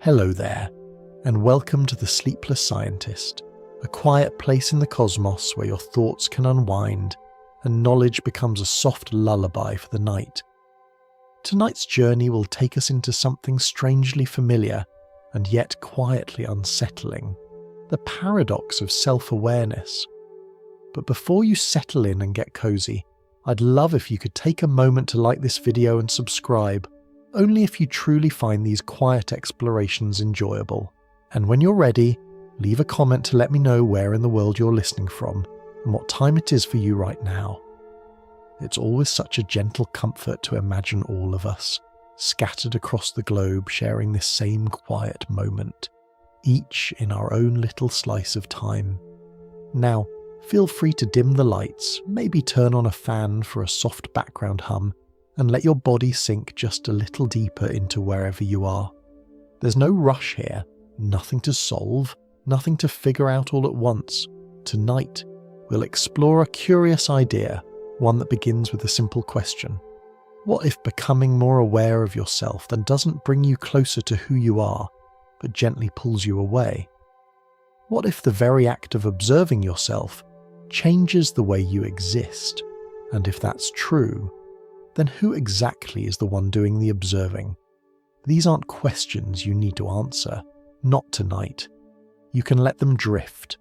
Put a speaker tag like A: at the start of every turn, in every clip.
A: Hello there, and welcome to The Sleepless Scientist, a quiet place in the cosmos where your thoughts can unwind and knowledge becomes a soft lullaby for the night. Tonight's journey will take us into something strangely familiar and yet quietly unsettling, the paradox of self-awareness. But before you settle in and get cozy, I'd love if you could take a moment to like this video and subscribe, only if you truly find these quiet explorations enjoyable. And when you're ready, leave a comment to let me know where in the world you're listening from and what time it is for you right now. It's always such a gentle comfort to imagine all of us, scattered across the globe, sharing this same quiet moment, each in our own little slice of time. Now, feel free to dim the lights, maybe turn on a fan for a soft background hum, and let your body sink just a little deeper into wherever you are. There's no rush here, nothing to solve, nothing to figure out all at once. Tonight, we'll explore a curious idea, one that begins with a simple question. What if becoming more aware of yourself then doesn't bring you closer to who you are, but gently pulls you away? What if the very act of observing yourself changes the way you exist? And if that's true, then who exactly is the one doing the observing? These aren't questions you need to answer, not tonight. You can let them drift,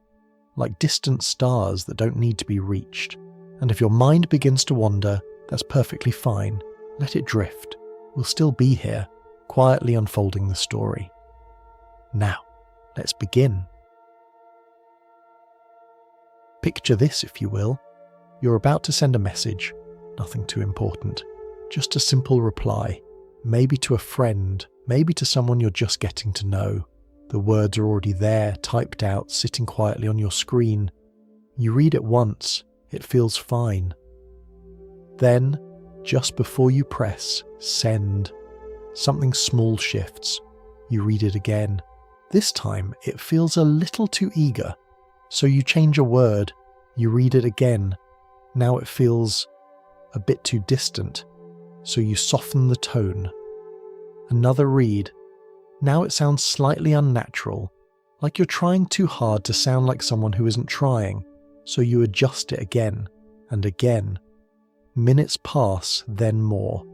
A: like distant stars that don't need to be reached. And if your mind begins to wander, that's perfectly fine. Let it drift. We'll still be here, quietly unfolding the story. Now, let's begin. Picture this, if you will. You're about to send a message. Nothing too important. Just a simple reply. Maybe to a friend, maybe to someone you're just getting to know. The words are already there, typed out, sitting quietly on your screen. You read it once, it feels fine. Then, just before you press send, something small shifts. You read it again. This time, it feels a little too eager. So you change a word, you read it again. Now it feels a bit too distant, so you soften the tone. Another read. Now it sounds slightly unnatural, like you're trying too hard to sound like someone who isn't trying, so you adjust it again and again. Minutes pass, then more.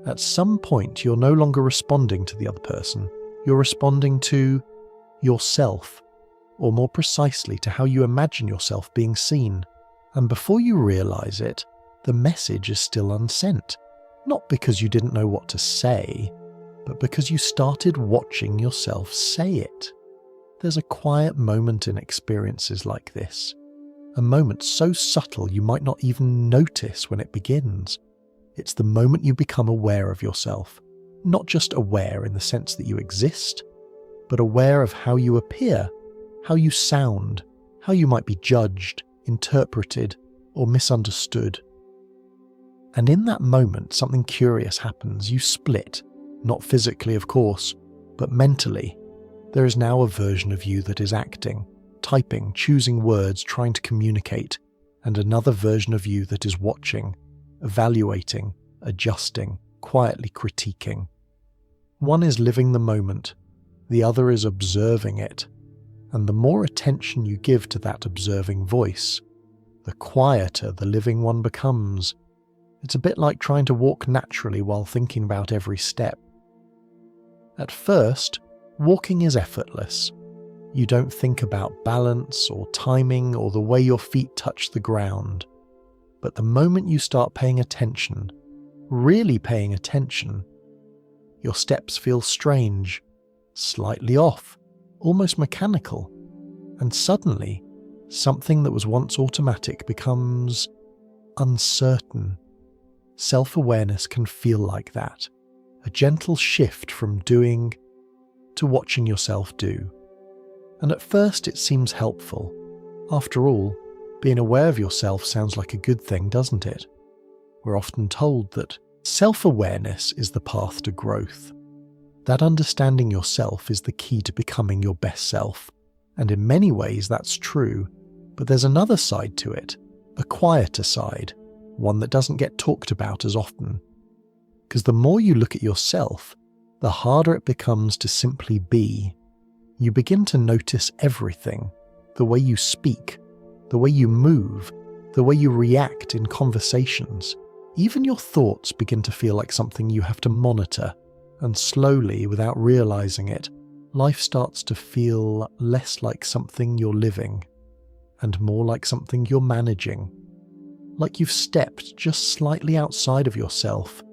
A: At some point, you're no longer responding to the other person. You're responding to yourself, or more precisely to how you imagine yourself being seen. And before you realize it, the message is still unsent. Not because you didn't know what to say, but because you started watching yourself say it. There's a quiet moment in experiences like this. A moment so subtle you might not even notice when it begins. It's the moment you become aware of yourself. Not just aware in the sense that you exist, but aware of how you appear, how you sound, how you might be judged, interpreted, or misunderstood. And in that moment, something curious happens. You split, not physically, of course, but mentally. There is now a version of you that is acting, typing, choosing words, trying to communicate, and another version of you that is watching, evaluating, adjusting, quietly critiquing. One is living the moment, the other is observing it. And the more attention you give to that observing voice, the quieter the living one becomes. It's a bit like trying to walk naturally while thinking about every step. At first, walking is effortless. You don't think about balance or timing or the way your feet touch the ground. But the moment you start paying attention, really paying attention, your steps feel strange, slightly off, almost mechanical, and suddenly, something that was once automatic becomes uncertain. Self-awareness can feel like that, a gentle shift from doing to watching yourself do. And at first it seems helpful. After all, being aware of yourself sounds like a good thing, doesn't it? We're often told that self-awareness is the path to growth. That understanding yourself is the key to becoming your best self. And in many ways that's true, but there's another side to it, a quieter side, one that doesn't get talked about as often. Because the more you look at yourself, the harder it becomes to simply be. You begin to notice everything, the way you speak, the way you move, the way you react in conversations. Even your thoughts begin to feel like something you have to monitor, and slowly, without realizing it, life starts to feel less like something you're living, and more like something you're managing. Like you've stepped just slightly outside of yourself,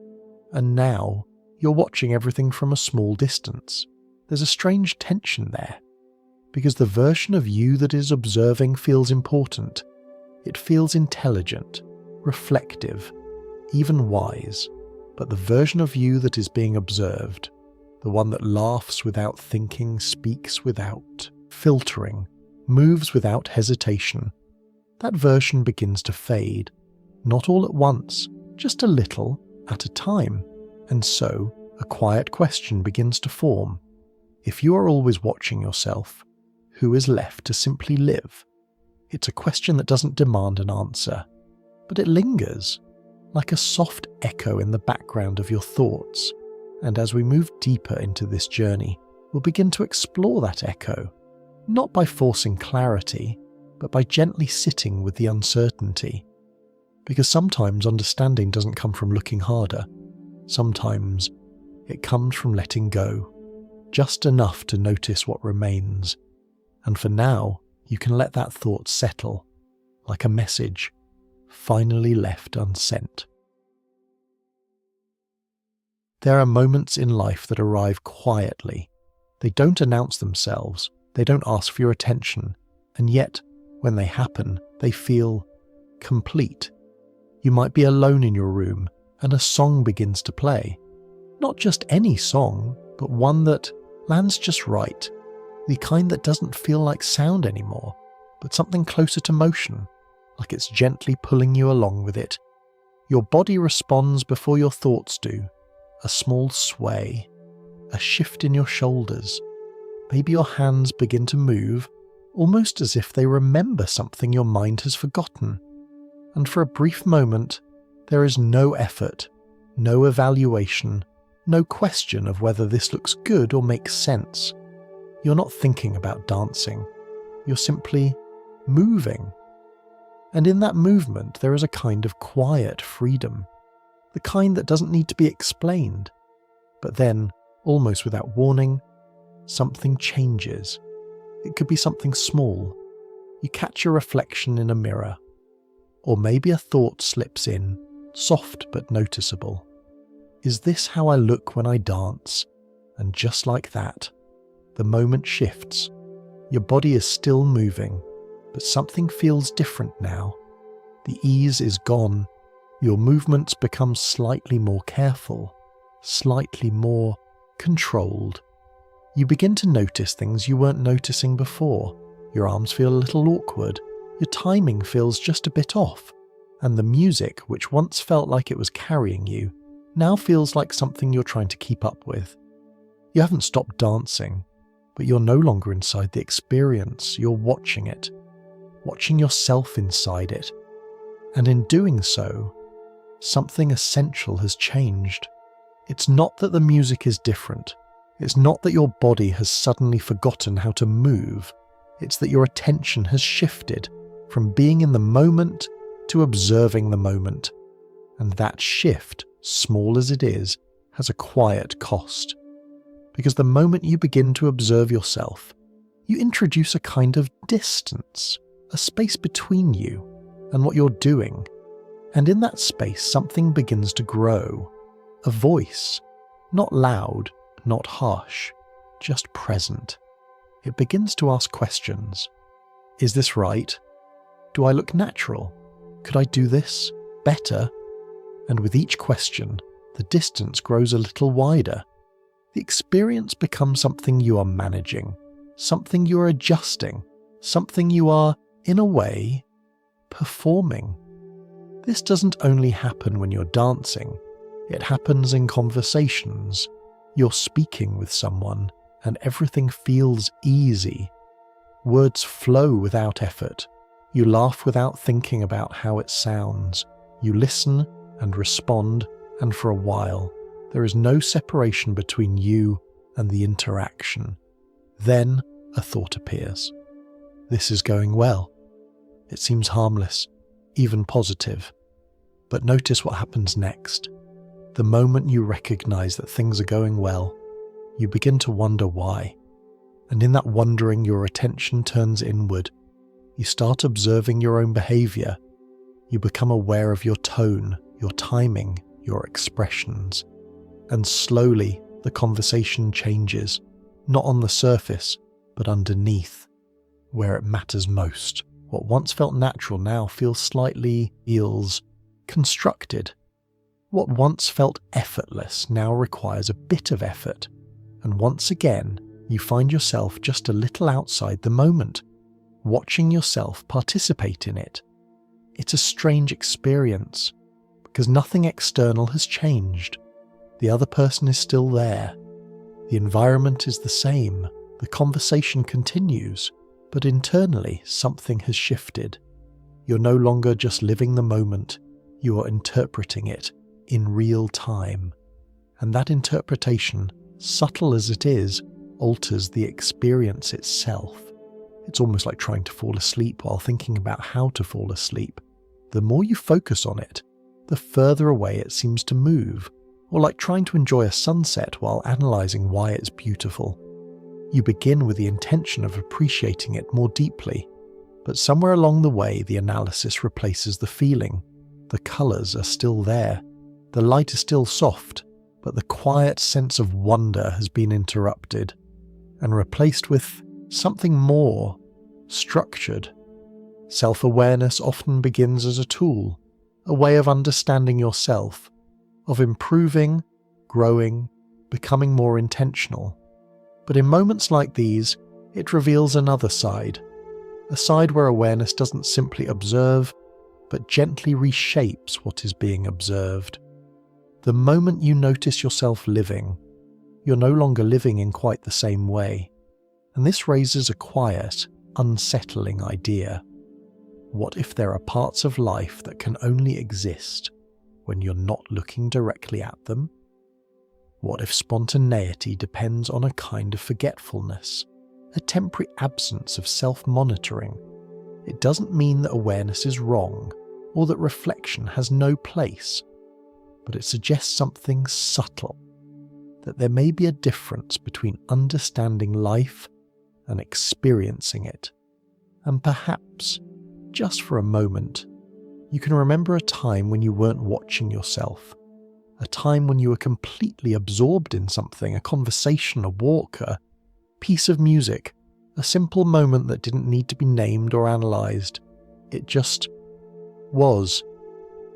A: and now you're watching everything from a small distance. There's a strange tension there, because the version of you that is observing feels important. It feels intelligent, reflective, even wise. But the version of you that is being observed, the one that laughs without thinking, speaks without filtering, moves without hesitation, that version begins to fade, not all at once, just a little at a time. And so, a quiet question begins to form. If you are always watching yourself, who is left to simply live? It's a question that doesn't demand an answer, but it lingers, like a soft echo in the background of your thoughts. And as we move deeper into this journey, we'll begin to explore that echo, not by forcing clarity, but by gently sitting with the uncertainty. Because sometimes understanding doesn't come from looking harder. Sometimes it comes from letting go, just enough to notice what remains. And for now, you can let that thought settle, like a message finally left unsent. There are moments in life that arrive quietly. They don't announce themselves, they don't ask for your attention, and yet, when they happen, they feel complete. You might be alone in your room, and a song begins to play. Not just any song, but one that lands just right, the kind that doesn't feel like sound anymore, but something closer to motion, like it's gently pulling you along with it. Your body responds before your thoughts do. A small sway, a shift in your shoulders. Maybe your hands begin to move, almost as if they remember something your mind has forgotten. And for a brief moment, there is no effort, no evaluation, no question of whether this looks good or makes sense. You're not thinking about dancing. You're simply moving. And in that movement, there is a kind of quiet freedom, the kind that doesn't need to be explained. But then, almost without warning, something changes. It could be something small. You catch your reflection in a mirror. Or maybe a thought slips in, soft but noticeable. Is this how I look when I dance? And just like that, the moment shifts. Your body is still moving, but something feels different now. The ease is gone. Your movements become slightly more careful, slightly more controlled. You begin to notice things you weren't noticing before. Your arms feel a little awkward. Your timing feels just a bit off. And the music, which once felt like it was carrying you, now feels like something you're trying to keep up with. You haven't stopped dancing, but you're no longer inside the experience. You're watching it, watching yourself inside it. And in doing so, something essential has changed. It's not that the music is different. It's not that your body has suddenly forgotten how to move. It's that your attention has shifted from being in the moment to observing the moment. And that shift, small as it is, has a quiet cost. Because the moment you begin to observe yourself, you introduce a kind of distance, a space between you and what you're doing. And in that space, something begins to grow. A voice, not loud, not harsh, just present. It begins to ask questions. Is this right? Do I look natural? Could I do this better? And with each question, the distance grows a little wider. The experience becomes something you are managing, something you are adjusting, something you are, in a way, performing. This doesn't only happen when you're dancing. It happens in conversations. You're speaking with someone, and everything feels easy. Words flow without effort. You laugh without thinking about how it sounds. You listen and respond, and for a while, There is no separation between you and the interaction. Then a thought appears. This is going well. It seems harmless, even positive. But notice what happens next. The moment you recognize that things are going well, you begin to wonder why. And in that wondering, your attention turns inward. You start observing your own behavior. You become aware of your tone, your timing, your expressions. And slowly, the conversation changes, not on the surface, but underneath, where it matters most. What once felt natural now feels constructed. What once felt effortless now requires a bit of effort. And once again, you find yourself just a little outside the moment, watching yourself participate in it. It's a strange experience, because nothing external has changed. The other person is still there. The environment is the same. The conversation continues, but internally something has shifted. You're no longer just living the moment, you are interpreting it in real time. And that interpretation, subtle as it is, alters the experience itself. It's almost like trying to fall asleep while thinking about how to fall asleep. The more you focus on it, the further away it seems to move, or like trying to enjoy a sunset while analysing why it's beautiful. You begin with the intention of appreciating it more deeply, but somewhere along the way the analysis replaces the feeling. The colours are still there, the light is still soft, but the quiet sense of wonder has been interrupted and replaced with something more structured. Self-awareness often begins as a tool, a way of understanding yourself, of improving, growing, becoming more intentional. But in moments like these, it reveals another side, a side where awareness doesn't simply observe, but gently reshapes what is being observed. The moment you notice yourself living, you're no longer living in quite the same way. And this raises a quiet, unsettling idea. What if there are parts of life that can only exist when you're not looking directly at them? What if spontaneity depends on a kind of forgetfulness, a temporary absence of self-monitoring? It doesn't mean that awareness is wrong, or that reflection has no place, but it suggests something subtle, that there may be a difference between understanding life and experiencing it. And perhaps, just for a moment, you can remember a time when you weren't watching yourself, a time when you were completely absorbed in something, a conversation, a walk, a piece of music, a simple moment that didn't need to be named or analysed. It just was.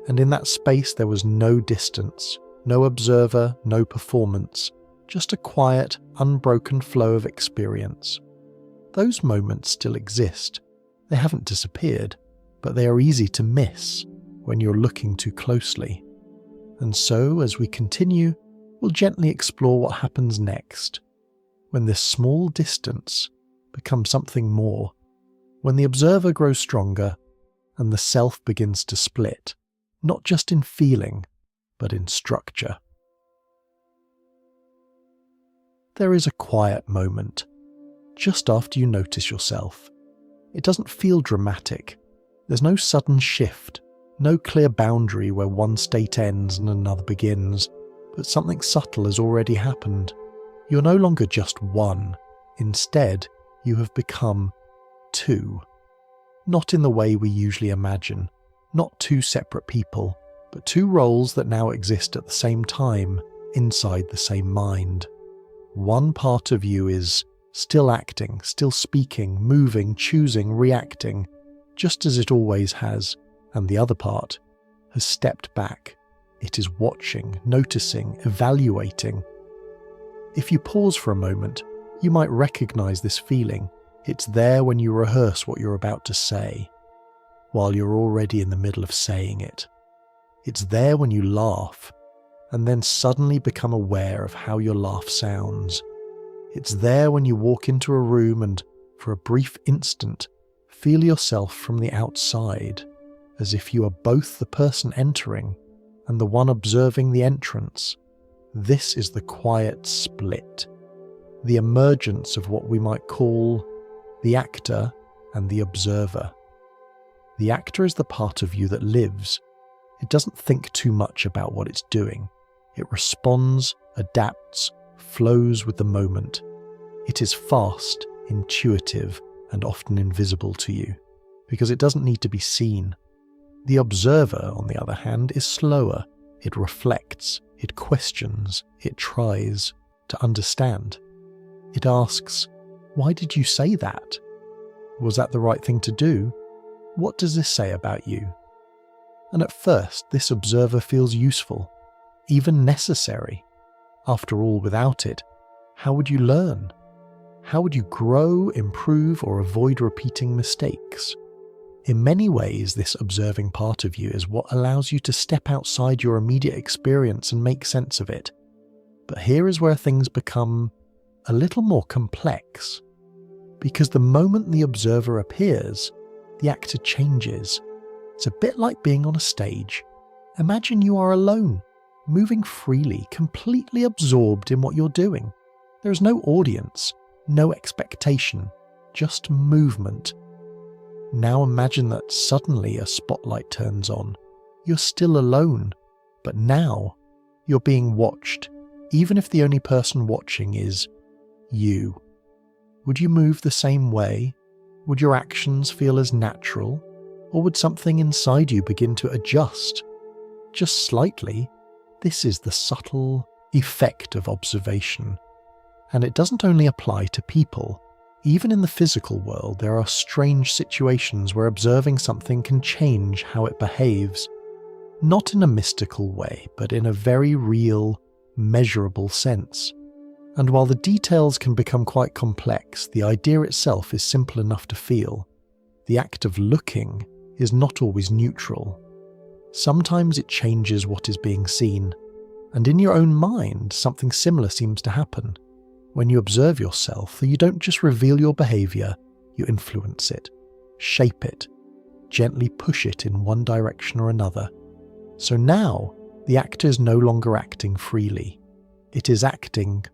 A: And in that space there was no distance, no observer, no performance, just a quiet, unbroken flow of experience. Those moments still exist. They haven't disappeared, but they are easy to miss when you're looking too closely. And so, as we continue, we'll gently explore what happens next, when this small distance becomes something more, when the observer grows stronger and the self begins to split, not just in feeling, but in structure. There is a quiet moment, just after you notice yourself. It doesn't feel dramatic. There's no sudden shift, no clear boundary where one state ends and another begins, but something subtle has already happened. You're no longer just one. Instead, you have become two. Not in the way we usually imagine, not two separate people, but two roles that now exist at the same time, inside the same mind. One part of you is still acting, still speaking, moving, choosing, reacting, just as it always has, and the other part has stepped back. It is watching, noticing, evaluating. If you pause for a moment, you might recognize this feeling. It's there when you rehearse what you're about to say, while you're already in the middle of saying it. It's there when you laugh, and then suddenly become aware of how your laugh sounds. It's there when you walk into a room and, for a brief instant, feel yourself from the outside, as if you are both the person entering and the one observing the entrance. This is the quiet split, the emergence of what we might call the actor and the observer. The actor is the part of you that lives. It doesn't think too much about what it's doing. It responds, adapts, flows with the moment. It is fast, intuitive, and often invisible to you, because it doesn't need to be seen. The observer, on the other hand, is slower. It reflects, it questions, it tries to understand. It asks, "Why did you say that? Was that the right thing to do? What does this say about you?" And at first, this observer feels useful, even necessary. After all, without it, how would you learn? How would you grow, improve, or avoid repeating mistakes? In many ways, this observing part of you is what allows you to step outside your immediate experience and make sense of it. But here is where things become a little more complex. Because the moment the observer appears, the actor changes. It's a bit like being on a stage. Imagine you are alone, moving freely, completely absorbed in what you're doing. There is no audience, no expectation, just movement. Now imagine that suddenly a spotlight turns on. You're still alone, but now you're being watched, even if the only person watching is you. Would you move the same way? Would your actions feel as natural? Or would something inside you begin to adjust? Just slightly. This is the subtle effect of observation. And it doesn't only apply to people. Even in the physical world, there are strange situations where observing something can change how it behaves. Not in a mystical way, but in a very real, measurable sense. And while the details can become quite complex, the idea itself is simple enough to feel. The act of looking is not always neutral. Sometimes it changes what is being seen, and in your own mind, something similar seems to happen. When you observe yourself, you don't just reveal your behaviour, you influence it, shape it, gently push it in one direction or another. So now, the actor is no longer acting freely. It is acting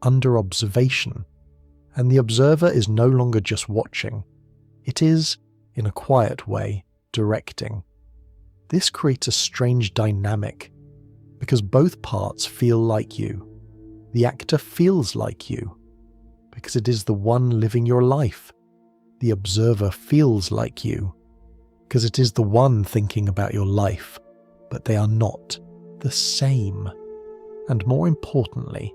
A: under observation, and the observer is no longer just watching. It is, in a quiet way, directing. This creates a strange dynamic, because both parts feel like you. The actor feels like you, because it is the one living your life. The observer feels like you, because it is the one thinking about your life, but they are not the same. And more importantly,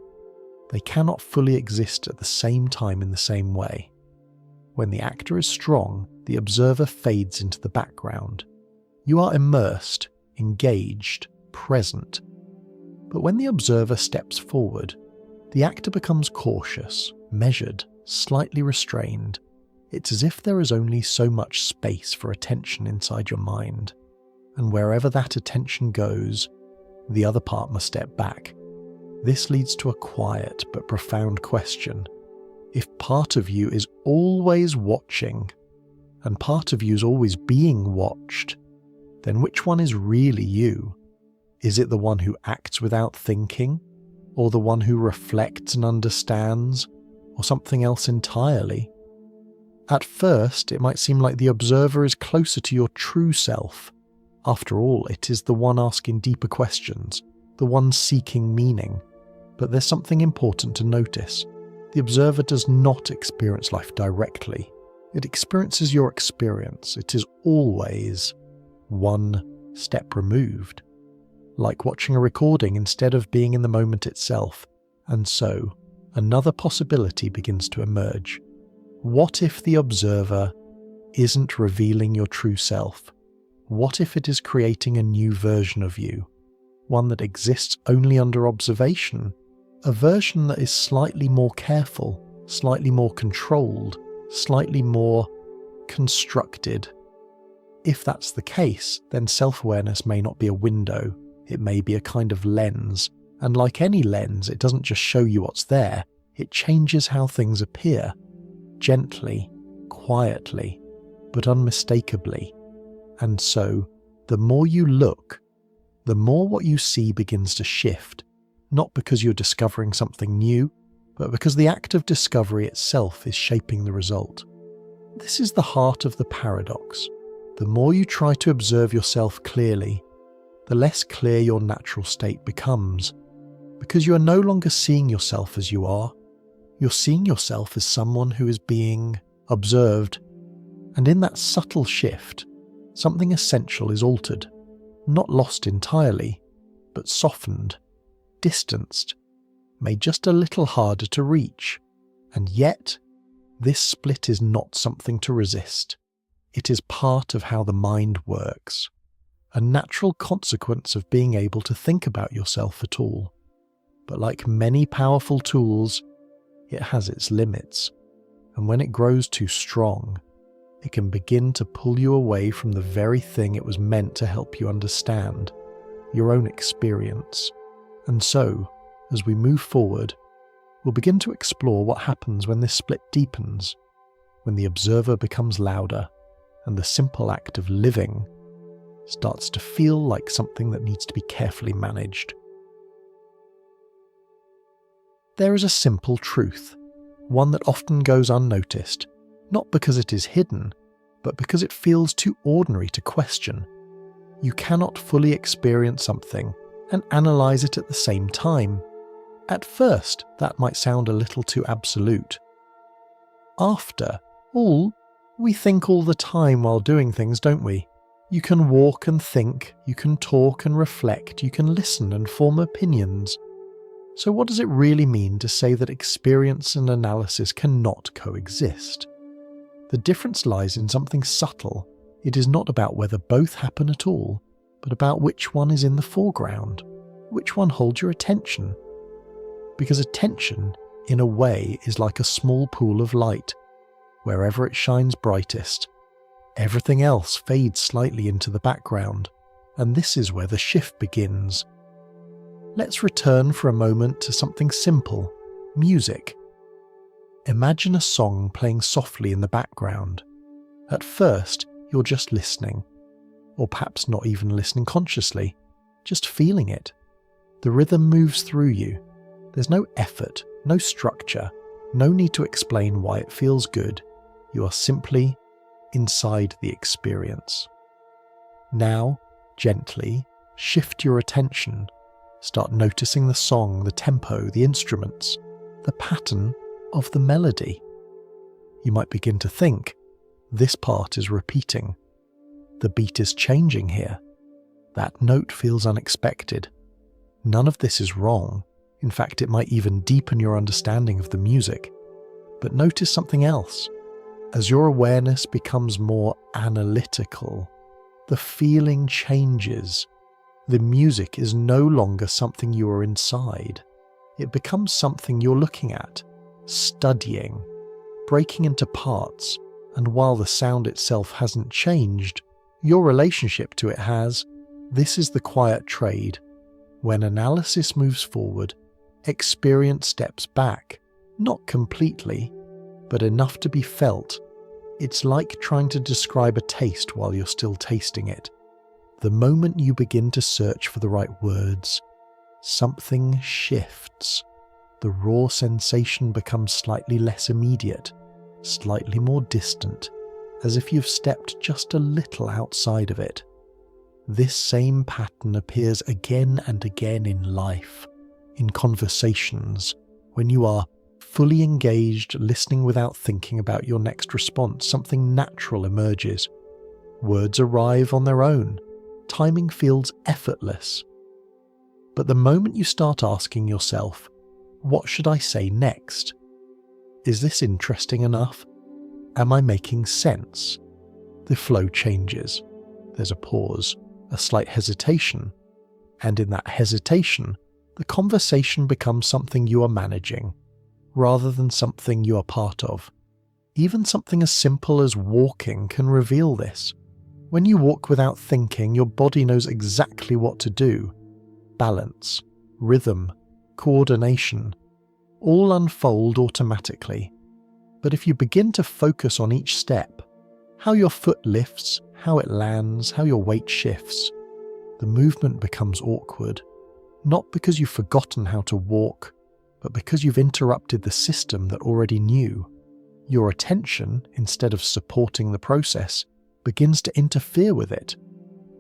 A: they cannot fully exist at the same time in the same way. When the actor is strong, the observer fades into the background. You are immersed, engaged, present. But when the observer steps forward, the actor becomes cautious, measured, slightly restrained. It's as if there is only so much space for attention inside your mind, and wherever that attention goes, the other part must step back. This leads to a quiet but profound question. If part of you is always watching, and part of you is always being watched, then which one is really you? Is it the one who acts without thinking? Or the one who reflects and understands? Or something else entirely? At first, it might seem like the observer is closer to your true self. After all, it is the one asking deeper questions, the one seeking meaning. But there's something important to notice. The observer does not experience life directly. It experiences your experience. It is always one step removed. Like watching a recording instead of being in the moment itself. And so, another possibility begins to emerge. What if the observer isn't revealing your true self? What if it is creating a new version of you? One that exists only under observation? A version that is slightly more careful, slightly more controlled, slightly more constructed. If that's the case, then self-awareness may not be a window. It may be a kind of lens, and like any lens, it doesn't just show you what's there, it changes how things appear, gently, quietly, but unmistakably. And so, the more you look, the more what you see begins to shift, not because you're discovering something new, but because the act of discovery itself is shaping the result. This is the heart of the paradox. The more you try to observe yourself clearly, the less clear your natural state becomes, because you are no longer seeing yourself as you are. You're seeing yourself as someone who is being observed, and in that subtle shift, something essential is altered, not lost entirely, but softened, distanced, made just a little harder to reach. And yet, this split is not something to resist. It is part of how the mind works, a natural consequence of being able to think about yourself at all. But like many powerful tools, it has its limits, and when it grows too strong, it can begin to pull you away from the very thing it was meant to help you understand, your own experience. And so, as we move forward, we'll begin to explore what happens when this split deepens, when the observer becomes louder, and the simple act of living starts to feel like something that needs to be carefully managed. There is a simple truth, one that often goes unnoticed, not because it is hidden, but because it feels too ordinary to question. You cannot fully experience something and analyze it at the same time. At first, that might sound a little too absolute. After all, we think all the time while doing things, don't we? You can walk and think, you can talk and reflect, you can listen and form opinions. So what does it really mean to say that experience and analysis cannot coexist? The difference lies in something subtle. It is not about whether both happen at all, but about which one is in the foreground, which one holds your attention. Because attention, in a way, is like a small pool of light. Wherever it shines brightest, everything else fades slightly into the background, and this is where the shift begins. Let's return for a moment to something simple, music. Imagine a song playing softly in the background. At first, you're just listening, or perhaps not even listening consciously, just feeling it. The rhythm moves through you. There's no effort, no structure, no need to explain why it feels good. You are simply inside the experience. Now, gently, shift your attention. Start noticing the song, the tempo, the instruments, the pattern of the melody. You might begin to think, this part is repeating. The beat is changing here. That note feels unexpected. None of this is wrong. In fact, it might even deepen your understanding of the music. But notice something else. As your awareness becomes more analytical, the feeling changes. The music is no longer something you are inside. It becomes something you're looking at, studying, breaking into parts, and while the sound itself hasn't changed, your relationship to it has. This is the quiet trade. When analysis moves forward, experience steps back, not completely, but enough to be felt. It's like trying to describe a taste while you're still tasting it. The moment you begin to search for the right words, something shifts. The raw sensation becomes slightly less immediate, slightly more distant, as if you've stepped just a little outside of it. This same pattern appears again and again in life, in conversations, when you are fully engaged, listening without thinking about your next response. Something natural emerges. Words arrive on their own. Timing feels effortless. But the moment you start asking yourself, what should I say next? Is this interesting enough? Am I making sense? The flow changes. There's a pause, a slight hesitation, and in that hesitation, the conversation becomes something you are managing, rather than something you are part of. Even something as simple as walking can reveal this. When you walk without thinking, your body knows exactly what to do. Balance, rhythm, coordination, all unfold automatically. But if you begin to focus on each step, how your foot lifts, how it lands, how your weight shifts, the movement becomes awkward. Not because you've forgotten how to walk, but because you've interrupted the system that already knew. Your attention, instead of supporting the process, begins to interfere with it.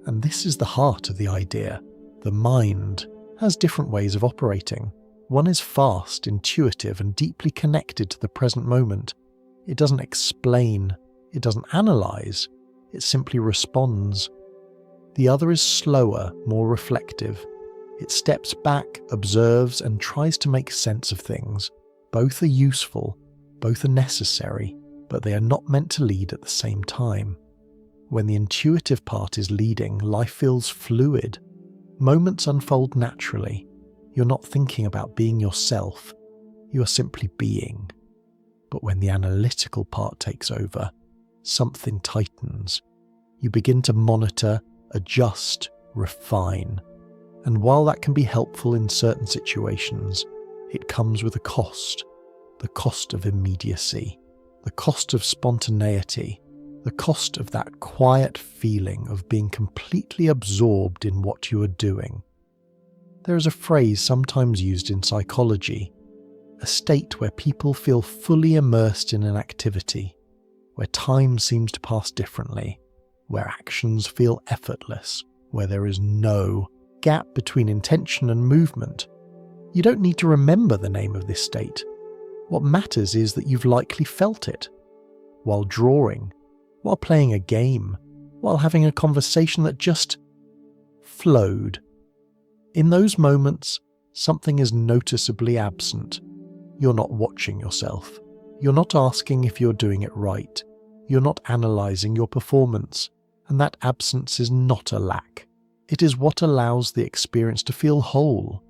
A: And this is the heart of the idea. The mind has different ways of operating. One is fast, intuitive, and deeply connected to the present moment. It doesn't explain, it doesn't analyze, it simply responds. The other is slower, more reflective. It steps back, observes, and tries to make sense of things. Both are useful, both are necessary, but they are not meant to lead at the same time. When the intuitive part is leading, life feels fluid. Moments unfold naturally. You're not thinking about being yourself, you are simply being. But when the analytical part takes over, something tightens. You begin to monitor, adjust, refine. And while that can be helpful in certain situations, it comes with a cost. The cost of immediacy, the cost of spontaneity, the cost of that quiet feeling of being completely absorbed in what you are doing. There is a phrase sometimes used in psychology, a state where people feel fully immersed in an activity, where time seems to pass differently, where actions feel effortless, where there is no gap between intention and movement. You don't need to remember the name of this state. What matters is that you've likely felt it, while drawing, while playing a game, while having a conversation that just flowed. In those moments, something is noticeably absent. You're not watching yourself. You're not asking if you're doing it right. You're not analysing your performance, and that absence is not a lack. It is what allows the experience to feel whole.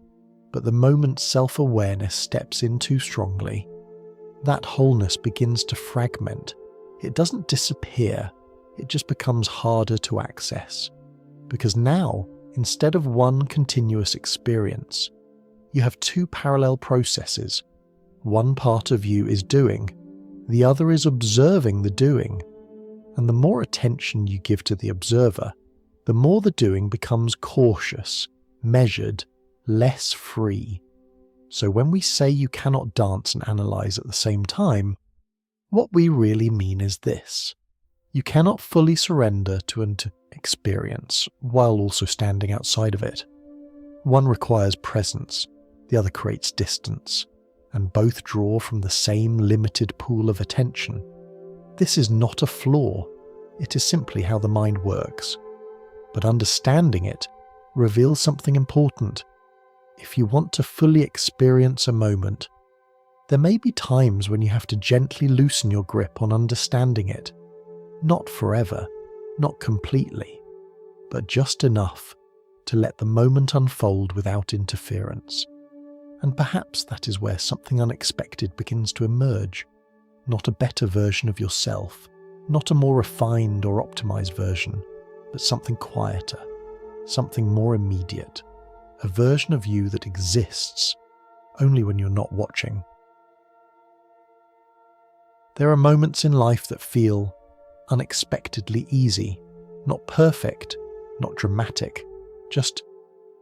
A: But the moment self-awareness steps in too strongly, that wholeness begins to fragment. It doesn't disappear, it just becomes harder to access. Because now, instead of one continuous experience, you have two parallel processes. One part of you is doing, the other is observing the doing. And the more attention you give to the observer, the more the doing becomes cautious, measured, less free. So when we say you cannot dance and analyse at the same time, what we really mean is this. You cannot fully surrender to an experience while also standing outside of it. One requires presence, the other creates distance, and both draw from the same limited pool of attention. This is not a flaw, it is simply how the mind works. But understanding it reveals something important. If you want to fully experience a moment, there may be times when you have to gently loosen your grip on understanding it. Not forever, not completely, but just enough to let the moment unfold without interference. And perhaps that is where something unexpected begins to emerge. Not a better version of yourself, not a more refined or optimized version, but something quieter, something more immediate, a version of you that exists only when you're not watching. There are moments in life that feel unexpectedly easy, not perfect, not dramatic, just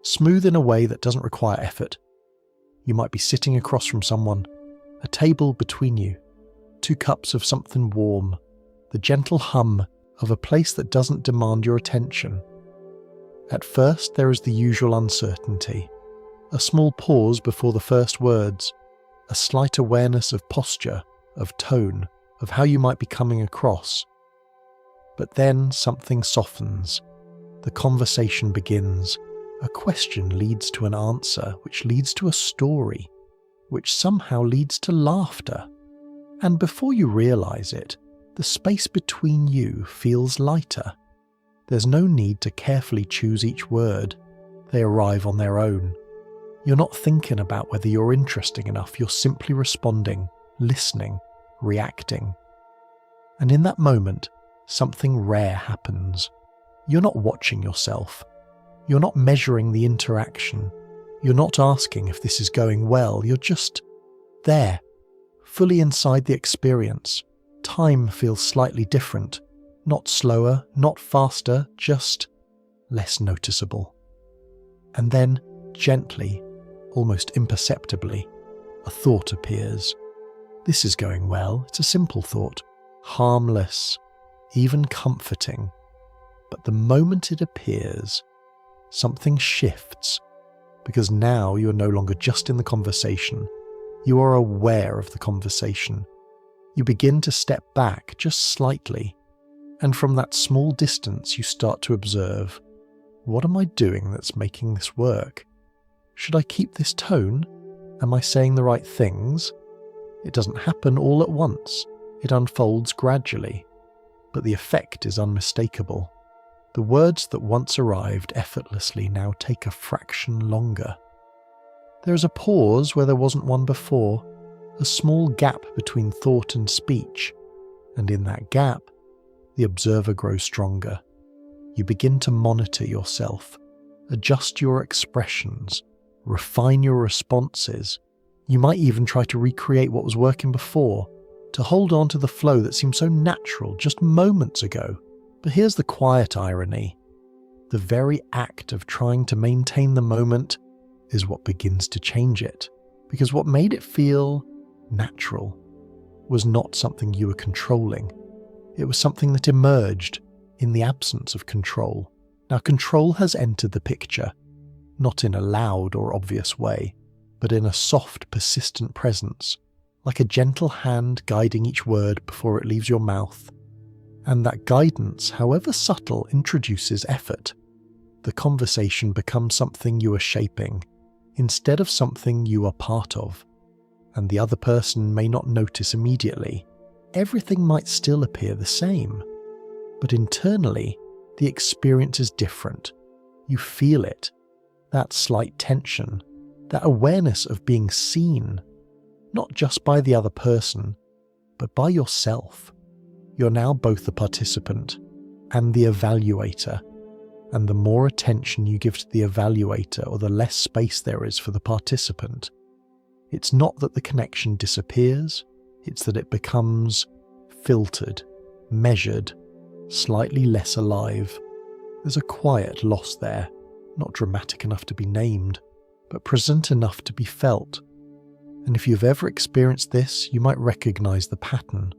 A: smooth in a way that doesn't require effort. You might be sitting across from someone, a table between you, 2 cups of something warm, the gentle hum of a place that doesn't demand your attention. At first there is the usual uncertainty, a small pause before the first words, a slight awareness of posture, of tone, of how you might be coming across. But then something softens. The conversation begins. A question leads to an answer, which leads to a story, which somehow leads to laughter. And before you realise it, the space between you feels lighter. There's no need to carefully choose each word. They arrive on their own. You're not thinking about whether you're interesting enough, you're simply responding, listening, reacting. And in that moment, something rare happens. You're not watching yourself. You're not measuring the interaction. You're not asking if this is going well. You're just there, fully inside the experience. Time feels slightly different. Not slower, not faster, just less noticeable. And then gently, almost imperceptibly, a thought appears. This is going well. It's a simple thought, harmless, even comforting. But the moment it appears, something shifts, because now you're no longer just in the conversation. You are aware of the conversation. You begin to step back just slightly, and from that small distance you start to observe, what am I doing that's making this work? Should I keep this tone? Am I saying the right things? It doesn't happen all at once. It unfolds gradually, but the effect is unmistakable. The words that once arrived effortlessly now take a fraction longer. There is a pause where there wasn't one before, a small gap between thought and speech, and in that gap, the observer grows stronger. You begin to monitor yourself, adjust your expressions, refine your responses. You might even try to recreate what was working before, to hold on to the flow that seemed so natural just moments ago. But here's the quiet irony. The very act of trying to maintain the moment is what begins to change it, because what made it feel natural was not something you were controlling. It was something that emerged in the absence of control. Now, control has entered the picture, not in a loud or obvious way, but in a soft, persistent presence, like a gentle hand guiding each word before it leaves your mouth. And that guidance, however subtle, introduces effort. The conversation becomes something you are shaping, instead of something you are part of. And the other person may not notice immediately. Everything might still appear the same. But internally, the experience is different. You feel it. That slight tension, that awareness of being seen, not just by the other person, but by yourself. You're now both the participant and the evaluator, and the more attention you give to the evaluator, or the less space there is for the participant. It's not that the connection disappears, it's that it becomes filtered, measured, slightly less alive. There's a quiet loss there, not dramatic enough to be named, but present enough to be felt. And if you've ever experienced this, you might recognize the pattern.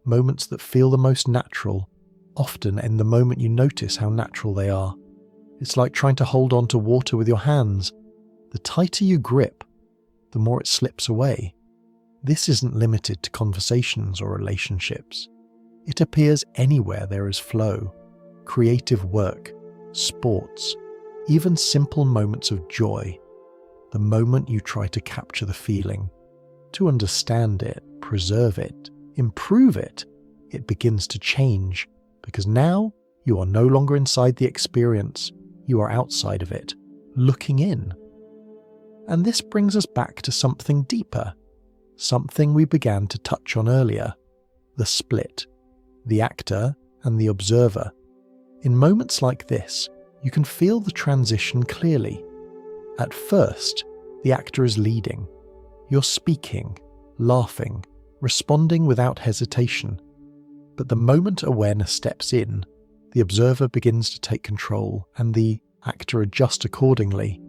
A: Moments that feel the most natural often end the moment you notice how natural they are. It's like trying to hold on to water with your hands. The tighter you grip, the more it slips away. This isn't limited to conversations or relationships. It appears anywhere there is flow, creative work, sports, even simple moments of joy. The moment you try to capture the feeling, to understand it, preserve it, improve it, it begins to change, because now you are no longer inside the experience, you are outside of it, looking in. And this brings us back to something deeper, something we began to touch on earlier, the split, the actor and the observer. In moments like this, you can feel the transition clearly. At first, the actor is leading. You're speaking, laughing, responding without hesitation. But the moment awareness steps in, the observer begins to take control, and the actor adjusts accordingly,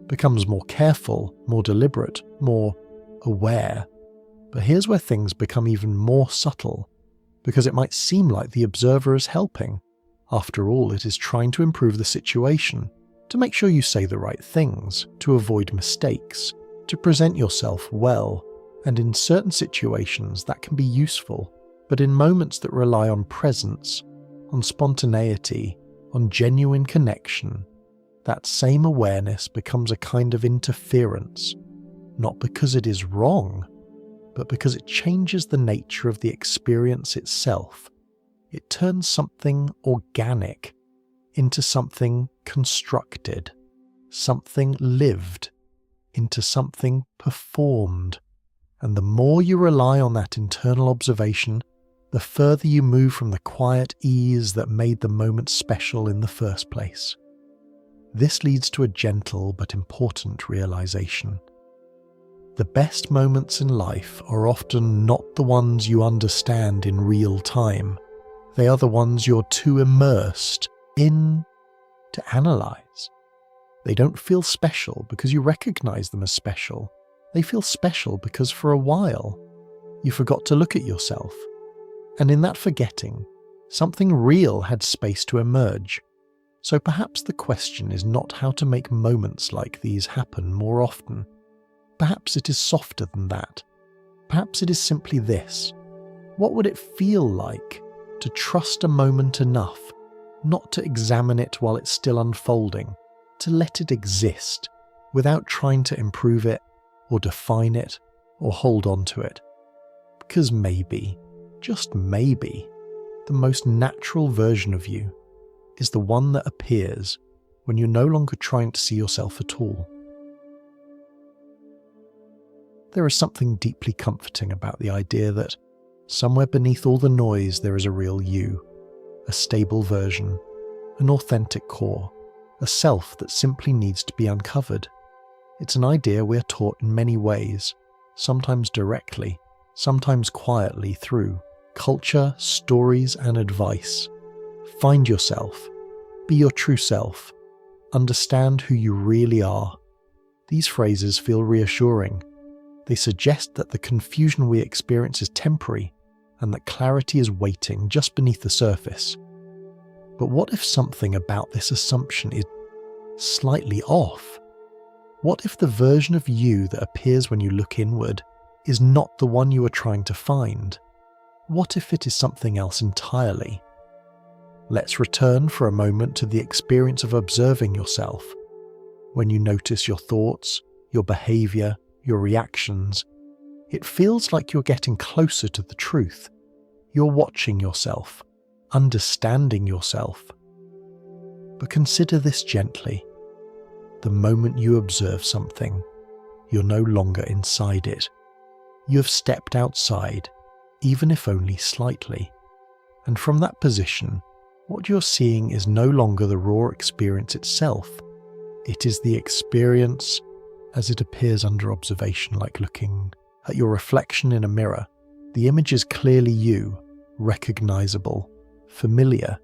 A: becomes more careful, more deliberate, more aware. But here's where things become even more subtle, because it might seem like the observer is helping. After all, it is trying to improve the situation, to make sure you say the right things, to avoid mistakes, to present yourself well, and in certain situations that can be useful, but in moments that rely on presence, on spontaneity, on genuine connection, that same awareness becomes a kind of interference, not because it is wrong, but because it changes the nature of the experience itself. It turns something organic into something constructed, something lived into something performed. And the more you rely on that internal observation, the further you move from the quiet ease that made the moment special in the first place. This leads to a gentle but important realization. The best moments in life are often not the ones you understand in real time. They are the ones you're too immersed in to analyze. They don't feel special because you recognize them as special. They feel special because for a while, you forgot to look at yourself. And in that forgetting, something real had space to emerge. So perhaps the question is not how to make moments like these happen more often. Perhaps it is softer than that. Perhaps it is simply this. What would it feel like to trust a moment enough not to examine it while it's still unfolding, to let it exist without trying to improve it or define it or hold on to it? Because maybe, just maybe, the most natural version of you is the one that appears when you're no longer trying to see yourself at all. There is something deeply comforting about the idea that somewhere beneath all the noise there is a real you, a stable version, an authentic core, a self that simply needs to be uncovered. It's an idea we are taught in many ways, sometimes directly, sometimes quietly through culture, stories, and advice. Find yourself. Be your true self. Understand who you really are. These phrases feel reassuring. They suggest that the confusion we experience is temporary and that clarity is waiting just beneath the surface. But what if something about this assumption is slightly off? What if the version of you that appears when you look inward is not the one you are trying to find? What if it is something else entirely? Let's return for a moment to the experience of observing yourself. When you notice your thoughts, your behavior, your reactions, it feels like you're getting closer to the truth. You're watching yourself, understanding yourself. But consider this gently. The moment you observe something, you're no longer inside it. You have stepped outside, even if only slightly. And from that position, what you're seeing is no longer the raw experience itself. It is the experience as it appears under observation, like looking at your reflection in a mirror. The image is clearly you, recognizable, familiar,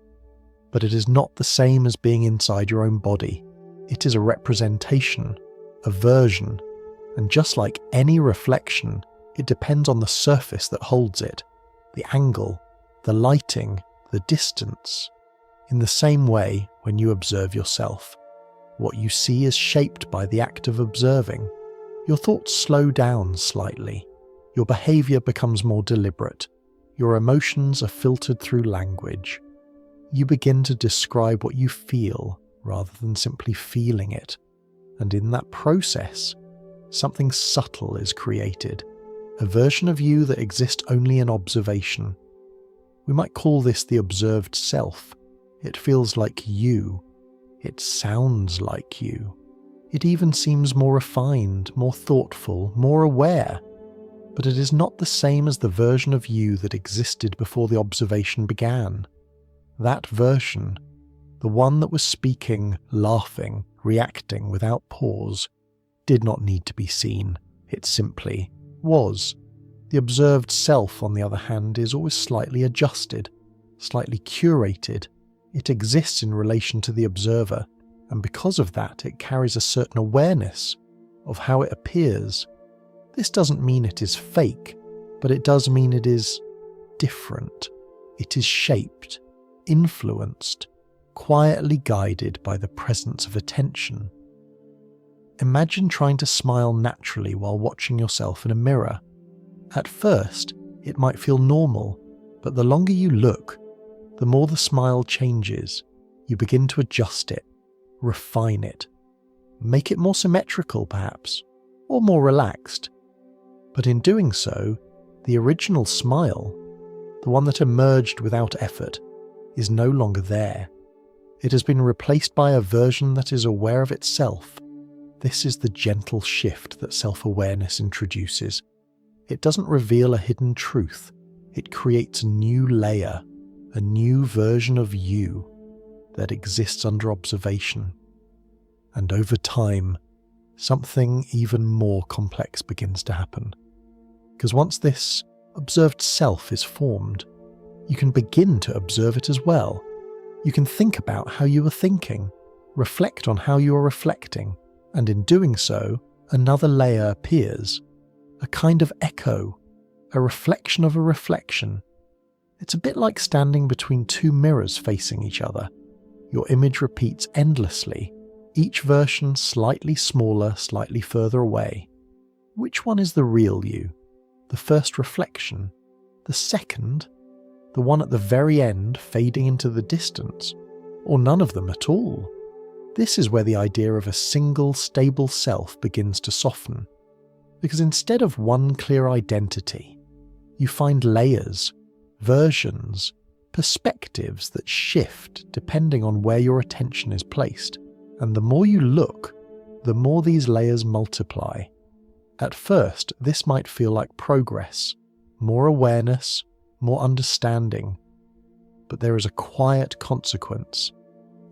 A: but it is not the same as being inside your own body. It is a representation, a version, and just like any reflection, it depends on the surface that holds it, the angle, the lighting, the distance. In the same way, when you observe yourself, what you see is shaped by the act of observing. Your thoughts slow down slightly. Your behavior becomes more deliberate. Your emotions are filtered through language. You begin to describe what you feel rather than simply feeling it. And in that process, something subtle is created, a version of you that exists only in observation. We might call this the observed self. It feels like you. It sounds like you. It even seems more refined, more thoughtful, more aware. But it is not the same as the version of you that existed before the observation began. That version, the one that was speaking, laughing, reacting without pause, did not need to be seen. It simply was. The observed self, on the other hand, is always slightly adjusted, slightly curated. It exists in relation to the observer, and because of that, it carries a certain awareness of how it appears. This doesn't mean it is fake, but it does mean it is different. It is shaped, influenced, quietly guided by the presence of attention. Imagine trying to smile naturally while watching yourself in a mirror. At first, it might feel normal, but the longer you look, the more the smile changes. You begin to adjust it, refine it, make it more symmetrical perhaps, or more relaxed. But in doing so, the original smile, the one that emerged without effort, is no longer there. It has been replaced by a version that is aware of itself. This is the gentle shift that self-awareness introduces. It doesn't reveal a hidden truth. It creates a new layer, a new version of you that exists under observation. And over time, something even more complex begins to happen. Because once this observed self is formed, you can begin to observe it as well. You can think about how you were thinking, Reflect on how you are reflecting, and in doing so, another layer appears, a kind of echo, a reflection of a reflection. It's a bit like standing between two mirrors facing each other. Your image repeats endlessly, each version slightly smaller, slightly further away. Which one is the real you? The first reflection? The second? The one at the very end fading into the distance? Or none of them at all? This is where the idea of a single, stable self begins to soften. Because instead of one clear identity, you find layers, versions, perspectives that shift depending on where your attention is placed. And the more you look, the more these layers multiply. At first, this might feel like progress, more awareness, more understanding. But there is a quiet consequence,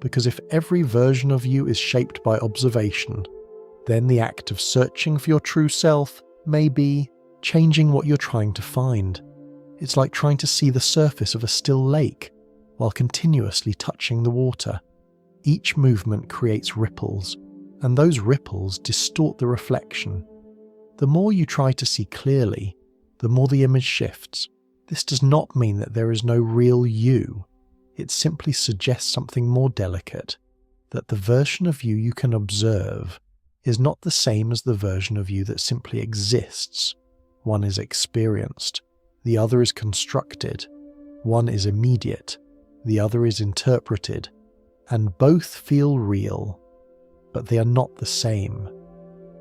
A: because if every version of you is shaped by observation, then the act of searching for your true self may be changing what you're trying to find. It's like trying to see the surface of a still lake while continuously touching the water. Each movement creates ripples, and those ripples distort the reflection. The more you try to see clearly, the more the image shifts. This does not mean that there is no real you. It simply suggests something more delicate, that the version of you can observe is not the same as the version of you that simply exists. One is experienced, the other is constructed. One is immediate, the other is interpreted. And both feel real, but they are not the same.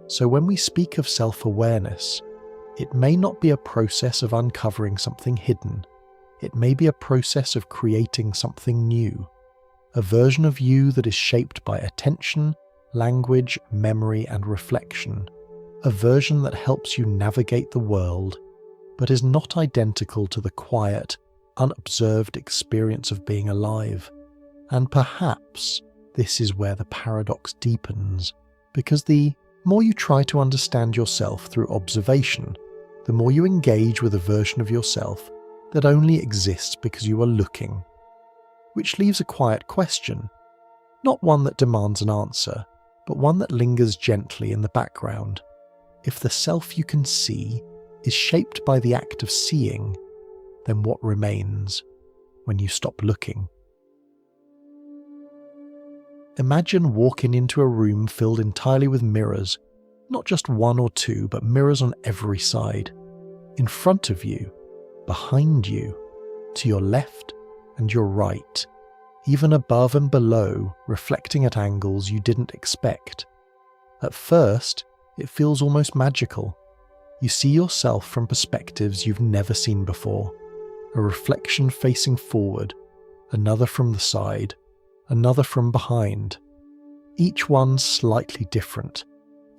A: So when we speak of self-awareness, it may not be a process of uncovering something hidden. It may be a process of creating something new, a version of you that is shaped by attention, language, memory, and reflection, a version that helps you navigate the world, but is not identical to the quiet, unobserved experience of being alive. And perhaps this is where the paradox deepens, because the more you try to understand yourself through observation, the more you engage with a version of yourself that only exists because you are looking. Which leaves a quiet question, not one that demands an answer, but one that lingers gently in the background. If the self you can see is shaped by the act of seeing, then what remains when you stop looking? Imagine walking into a room filled entirely with mirrors, not just one or two, but mirrors on every side. In front of you, behind you, to your left and your right, even above and below, reflecting at angles you didn't expect. At first, it feels almost magical. You see yourself from perspectives you've never seen before. A reflection facing forward, another from the side, another from behind. Each one slightly different,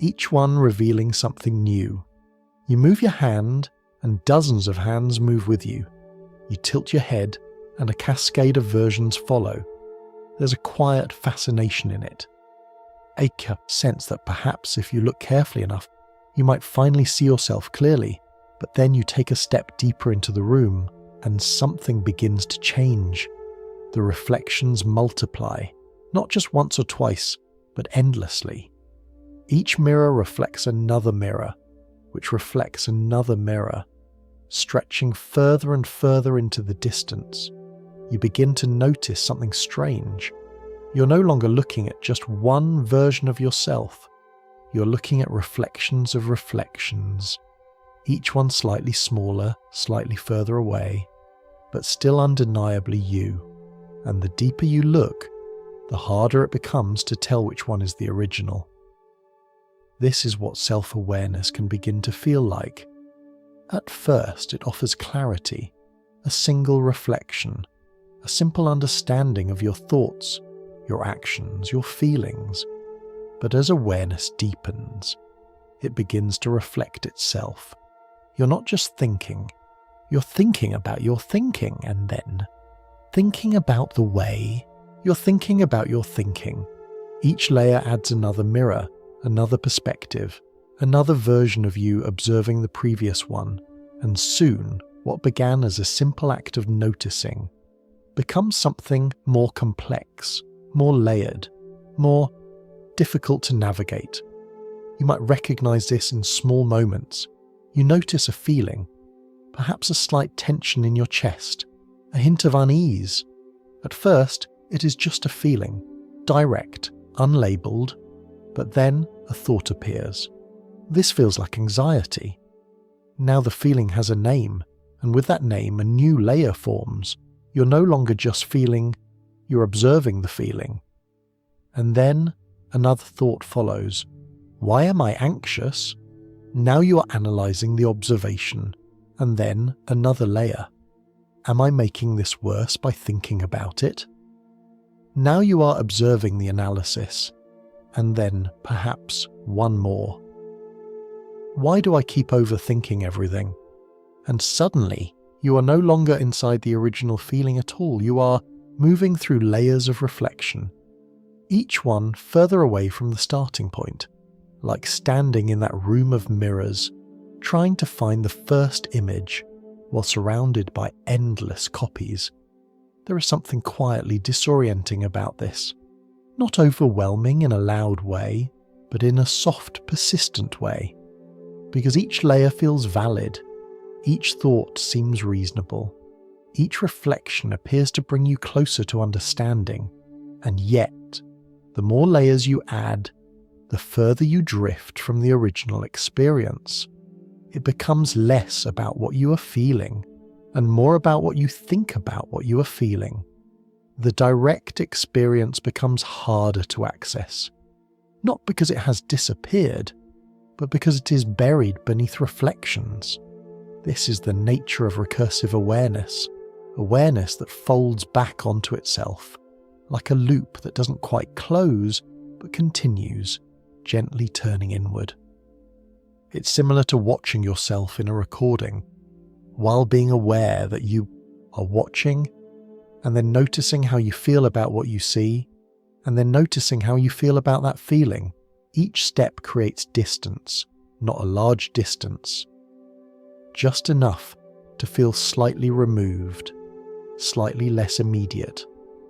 A: each one revealing something new. You move your hand, and dozens of hands move with you. You tilt your head, and a cascade of versions follow. There's a quiet fascination in it. A sense that perhaps if you look carefully enough, you might finally see yourself clearly, but then you take a step deeper into the room, and something begins to change. The reflections multiply, not just once or twice, but endlessly. Each mirror reflects another mirror, which reflects another mirror, stretching further and further into the distance. You begin to notice something strange. You're no longer looking at just one version of yourself. You're looking at reflections of reflections, each one slightly smaller, slightly further away, but still undeniably you. And the deeper you look, the harder it becomes to tell which one is the original. This is what self-awareness can begin to feel like. At first, it offers clarity, a single reflection, a simple understanding of your thoughts, your actions, your feelings. But as awareness deepens, it begins to reflect itself. You're not just thinking, you're thinking about your thinking, and then thinking about the way you're thinking about your thinking. Each layer adds another mirror, another perspective, another version of you observing the previous one, and soon what began as a simple act of noticing becomes something more complex, more layered. more difficult to navigate. You might recognize this in small moments. You notice a feeling, perhaps a slight tension in your chest, a hint of unease. At first, it is just a feeling, direct, unlabeled, but then a thought appears. This feels like anxiety. Now the feeling has a name, and with that name a new layer forms. You're no longer just feeling, you're observing the feeling. And then another thought follows. Why am I anxious? Now you are analysing the observation, and then another layer. Am I making this worse by thinking about it? Now you are observing the analysis, and then perhaps one more. Why do I keep overthinking everything? And suddenly, you are no longer inside the original feeling at all. You are moving through layers of reflection, each one further away from the starting point, like standing in that room of mirrors, trying to find the first image while surrounded by endless copies. There is something quietly disorienting about this. Not overwhelming in a loud way, but in a soft, persistent way. Because each layer feels valid, each thought seems reasonable, each reflection appears to bring you closer to understanding, and yet, the more layers you add, the further you drift from the original experience. It becomes less about what you are feeling, and more about what you think about what you are feeling. The direct experience becomes harder to access, not because it has disappeared, but because it is buried beneath reflections. This is the nature of recursive awareness, awareness that folds back onto itself, like a loop that doesn't quite close, but continues, gently turning inward. It's similar to watching yourself in a recording, while being aware that you are watching, and then noticing how you feel about what you see, and then noticing how you feel about that feeling. Each step creates distance, not a large distance, just enough to feel slightly removed, slightly less immediate,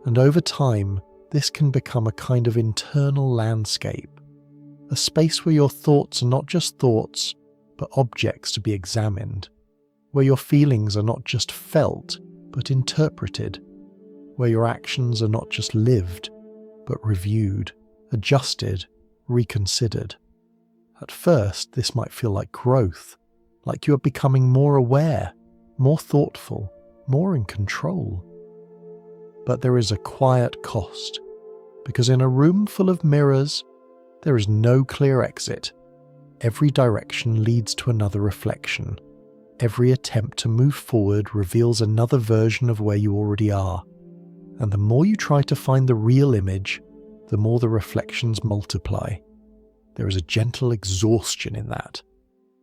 A: and over time this can become a kind of internal landscape, a space where your thoughts are not just thoughts, but objects to be examined, where your feelings are not just felt, but interpreted, where your actions are not just lived, but reviewed, adjusted, reconsidered. At first, this might feel like growth, like you are becoming more aware, more thoughtful, more in control. But there is a quiet cost, because in a room full of mirrors, there is no clear exit. Every direction leads to another reflection. Every attempt to move forward reveals another version of where you already are. And the more you try to find the real image, the more the reflections multiply. There is a gentle exhaustion in that.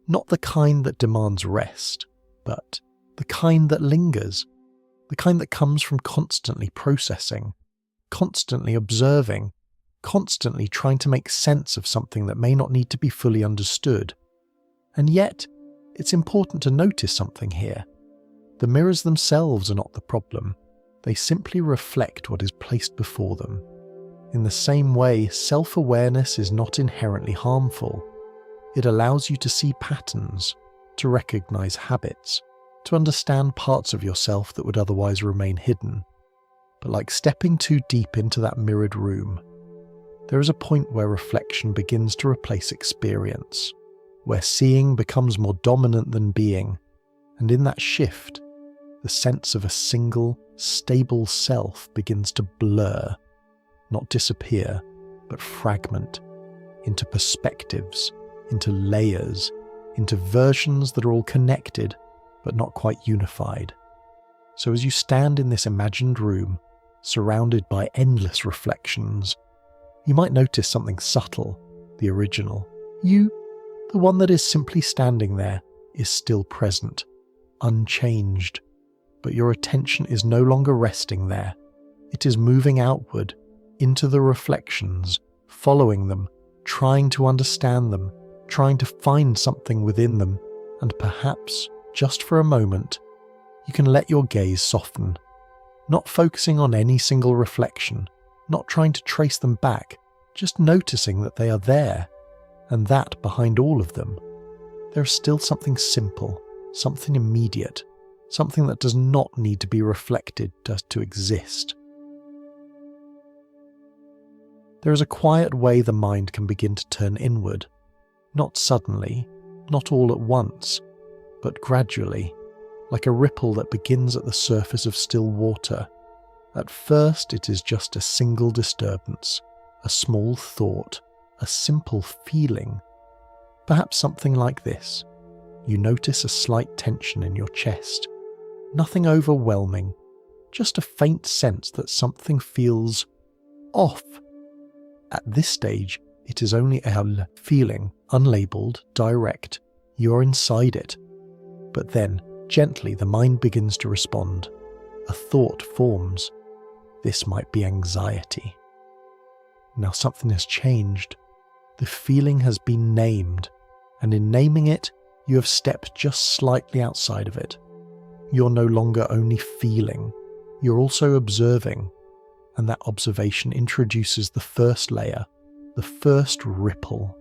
A: Not the kind that demands rest, but the kind that lingers. The kind that comes from constantly processing, constantly observing, constantly trying to make sense of something that may not need to be fully understood. And yet, it's important to notice something here. The mirrors themselves are not the problem. They simply reflect what is placed before them. In the same way, self-awareness is not inherently harmful. It allows you to see patterns, to recognize habits, to understand parts of yourself that would otherwise remain hidden. But like stepping too deep into that mirrored room, there is a point where reflection begins to replace experience, where seeing becomes more dominant than being, and in that shift, the sense of a single, stable self begins to blur, not disappear, but fragment, into perspectives, into layers, into versions that are all connected, but not quite unified. So as you stand in this imagined room, surrounded by endless reflections, you might notice something subtle, the original. You, the one that is simply standing there, is still present, unchanged, but your attention is no longer resting there. It is moving outward, into the reflections, following them, trying to understand them, trying to find something within them, and perhaps, just for a moment, you can let your gaze soften, not focusing on any single reflection, not trying to trace them back, just noticing that they are there, and that behind all of them, there is still something simple, something immediate, something that does not need to be reflected just to exist. There is a quiet way the mind can begin to turn inward, not suddenly, not all at once, but gradually, like a ripple that begins at the surface of still water. At first it is just a single disturbance, a small thought, a simple feeling. Perhaps something like this. You notice a slight tension in your chest. Nothing overwhelming, just a faint sense that something feels off. At this stage, it is only a feeling, unlabeled, direct. You're inside it. But then, gently, the mind begins to respond. A thought forms. This might be anxiety. Now something has changed. The feeling has been named, and in naming it, you have stepped just slightly outside of it. You're no longer only feeling, you're also observing, and that observation introduces the first layer, the first ripple.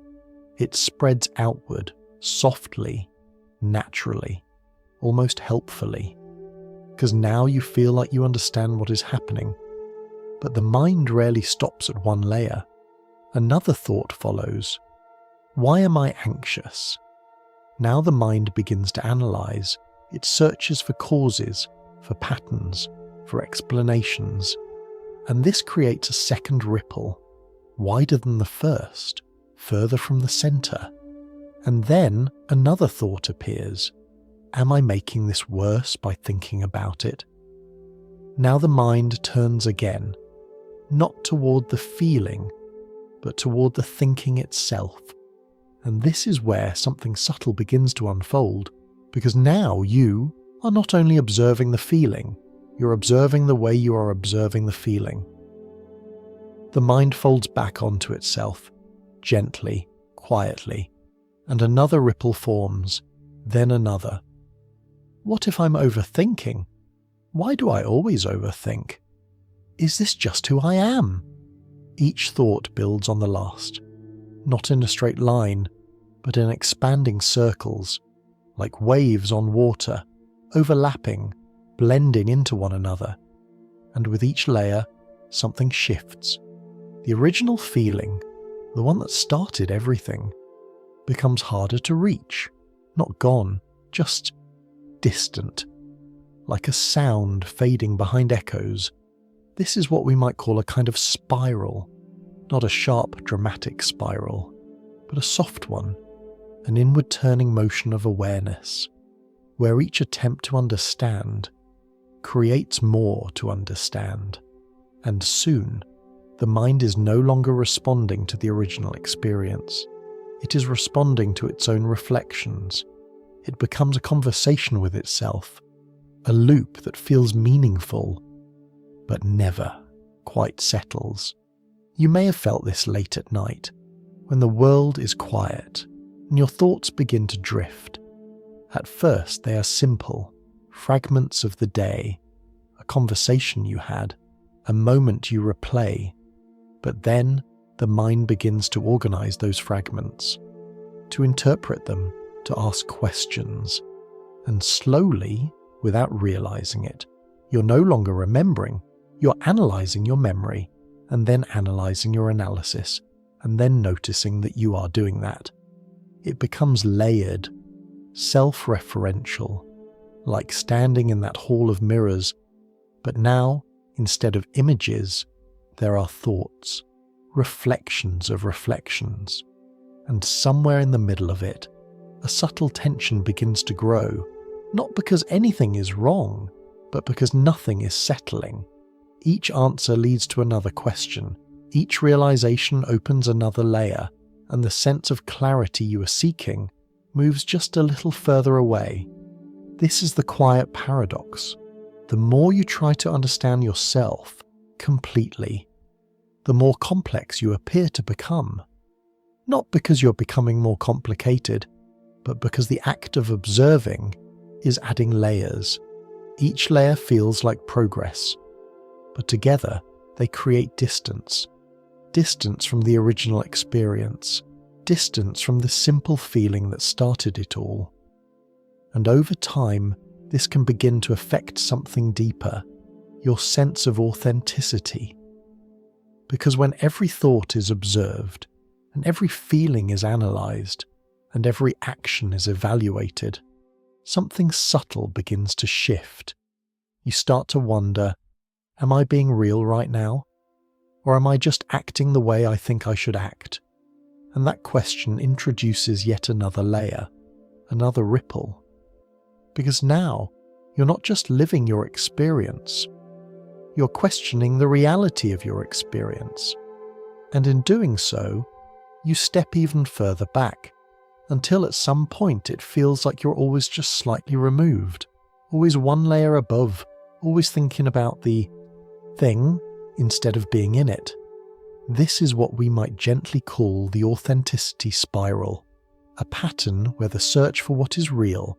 A: It spreads outward, softly, naturally, almost helpfully, because now you feel like you understand what is happening. But the mind rarely stops at one layer. Another thought follows. Why am I anxious? Now the mind begins to analyze. It searches for causes, for patterns, for explanations. And this creates a second ripple, wider than the first, further from the center. And then another thought appears. Am I making this worse by thinking about it? Now the mind turns again, not toward the feeling, but toward the thinking itself. And this is where something subtle begins to unfold, because now you are not only observing the feeling, you're observing the way you are observing the feeling. The mind folds back onto itself, gently, quietly, and another ripple forms, then another. What if I'm overthinking? Why do I always overthink? Is this just who I am? Each thought builds on the last, not in a straight line, but in expanding circles, like waves on water, overlapping, blending into one another. And with each layer, something shifts. The original feeling, the one that started everything, becomes harder to reach, not gone, just distant, like a sound fading behind echoes. This is what we might call a kind of spiral, not a sharp, dramatic spiral, but a soft one, an inward-turning motion of awareness, where each attempt to understand creates more to understand, and soon the mind is no longer responding to the original experience. It is responding to its own reflections. It becomes a conversation with itself, a loop that feels meaningful, but never quite settles. You may have felt this late at night, when the world is quiet and your thoughts begin to drift. At first they are simple, fragments of the day, a conversation you had, a moment you replay, but then the mind begins to organize those fragments, to interpret them, to ask questions, and slowly, without realizing it, you're no longer remembering, you're analyzing your memory, and then analyzing your analysis, and then noticing that you are doing that. It becomes layered, self-referential, like standing in that hall of mirrors, but now, instead of images, there are thoughts, reflections of reflections, and somewhere in the middle of it, a subtle tension begins to grow, not because anything is wrong, but because nothing is settling. Each answer leads to another question, each realization opens another layer, and the sense of clarity you are seeking moves just a little further away. This is the quiet paradox. The more you try to understand yourself completely, the more complex you appear to become. Not because you're becoming more complicated, but because the act of observing is adding layers. Each layer feels like progress, but together they create distance. distance from the original experience, distance from the simple feeling that started it all. And over time, this can begin to affect something deeper, your sense of authenticity. Because when every thought is observed, and every feeling is analysed, and every action is evaluated, something subtle begins to shift. You start to wonder, am I being real right now? Or am I just acting the way I think I should act? And that question introduces yet another layer, another ripple. Because now, you're not just living your experience, you're questioning the reality of your experience. And in doing so, you step even further back, until at some point it feels like you're always just slightly removed, always one layer above, always thinking about the thing instead of being in it. This is what we might gently call the authenticity spiral, a pattern where the search for what is real